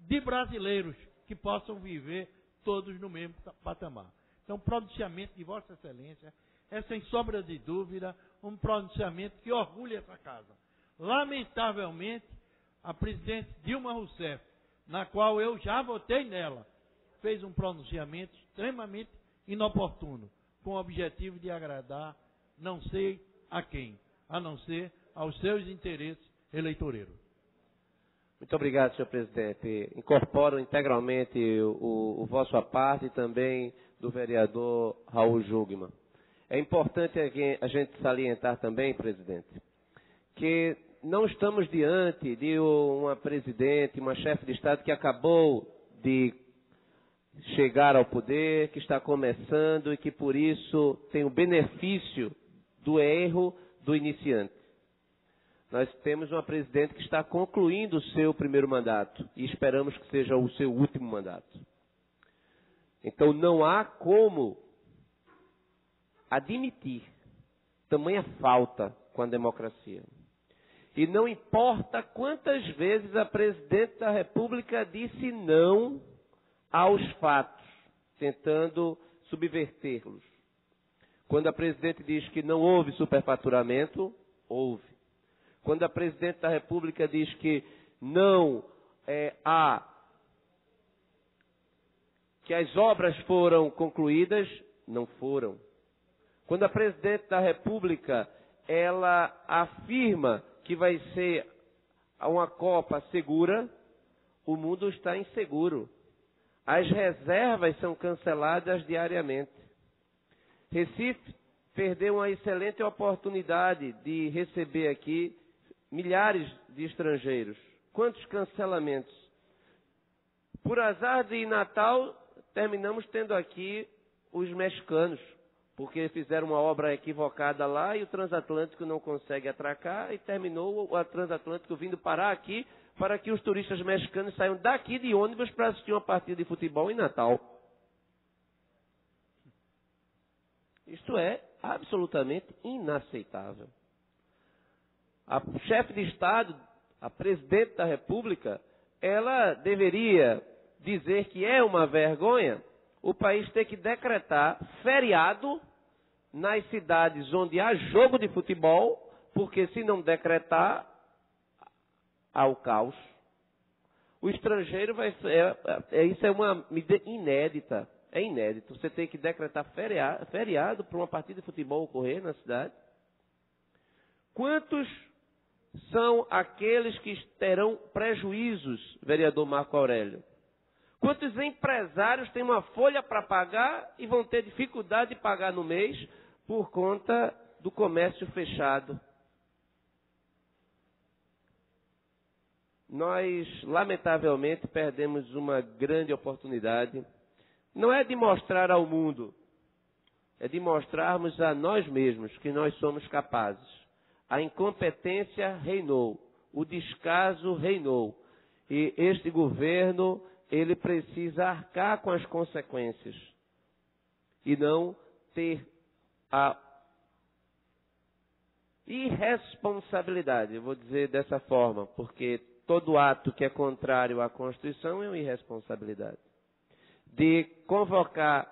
de brasileiros que possam viver todos no mesmo patamar. Então, o pronunciamento de Vossa Excelência é, sem sombra de dúvida, um pronunciamento que orgulha essa casa. Lamentavelmente, a presidente Dilma Rousseff, na qual eu já votei nela, fez um pronunciamento extremamente inoportuno, com o objetivo de agradar não sei a quem, a não ser aos seus interesses eleitoreiros.
Muito obrigado, senhor presidente. Incorporo integralmente o vosso parte e também do vereador Raul Jugman. É importante a gente salientar também, presidente, que não estamos diante de uma presidente, uma chefe de Estado que acabou de chegar ao poder, que está começando e que, por isso, tem o benefício do erro do iniciante. Nós temos uma presidente que está concluindo o seu primeiro mandato e esperamos que seja o seu último mandato. Então não há como admitir tamanha falta com a democracia. E não importa quantas vezes a presidente da República disse não aos fatos, tentando subvertê-los. Quando a presidente diz que não houve superfaturamento, houve. Quando a presidente da República diz que não há, que as obras foram concluídas, não foram. Quando a presidente da República, ela afirma que vai ser uma Copa segura, o mundo está inseguro. As reservas são canceladas diariamente. Recife perdeu uma excelente oportunidade de receber aqui milhares de estrangeiros. Quantos cancelamentos? Por azar de Natal, terminamos tendo aqui os mexicanos, porque fizeram uma obra equivocada lá e o transatlântico não consegue atracar e terminou o transatlântico vindo parar aqui para que os turistas mexicanos saiam daqui de ônibus para assistir uma partida de futebol em Natal. Isto é absolutamente inaceitável. A chefe de Estado, a presidente da República, ela deveria dizer que é uma vergonha o país ter que decretar feriado nas cidades onde há jogo de futebol, porque se não decretar, há o caos. O estrangeiro vai ser... isso é uma medida inédita. É inédito. Você tem que decretar feriado para uma partida de futebol ocorrer na cidade. Quantos são aqueles que terão prejuízos, vereador Marco Aurélio? Quantos empresários têm uma folha para pagar e vão ter dificuldade de pagar no mês por conta do comércio fechado? Nós, lamentavelmente, perdemos uma grande oportunidade. Não é de mostrar ao mundo, é de mostrarmos a nós mesmos que nós somos capazes. A incompetência reinou, o descaso reinou. E este governo, ele precisa arcar com as consequências e não ter a irresponsabilidade, eu vou dizer dessa forma, porque todo ato que é contrário à Constituição é uma irresponsabilidade, de convocar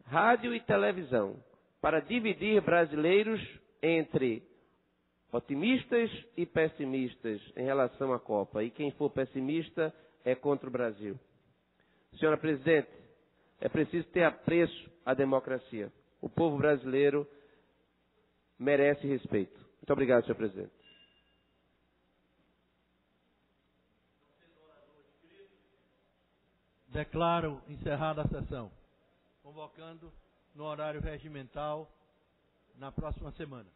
rádio e televisão para dividir brasileiros entre otimistas e pessimistas em relação à Copa. E quem for pessimista é contra o Brasil. Senhora Presidente, é preciso ter apreço à democracia. O povo brasileiro merece respeito. Muito obrigado, senhor Presidente.
Declaro encerrada a sessão, convocando no horário regimental na próxima semana.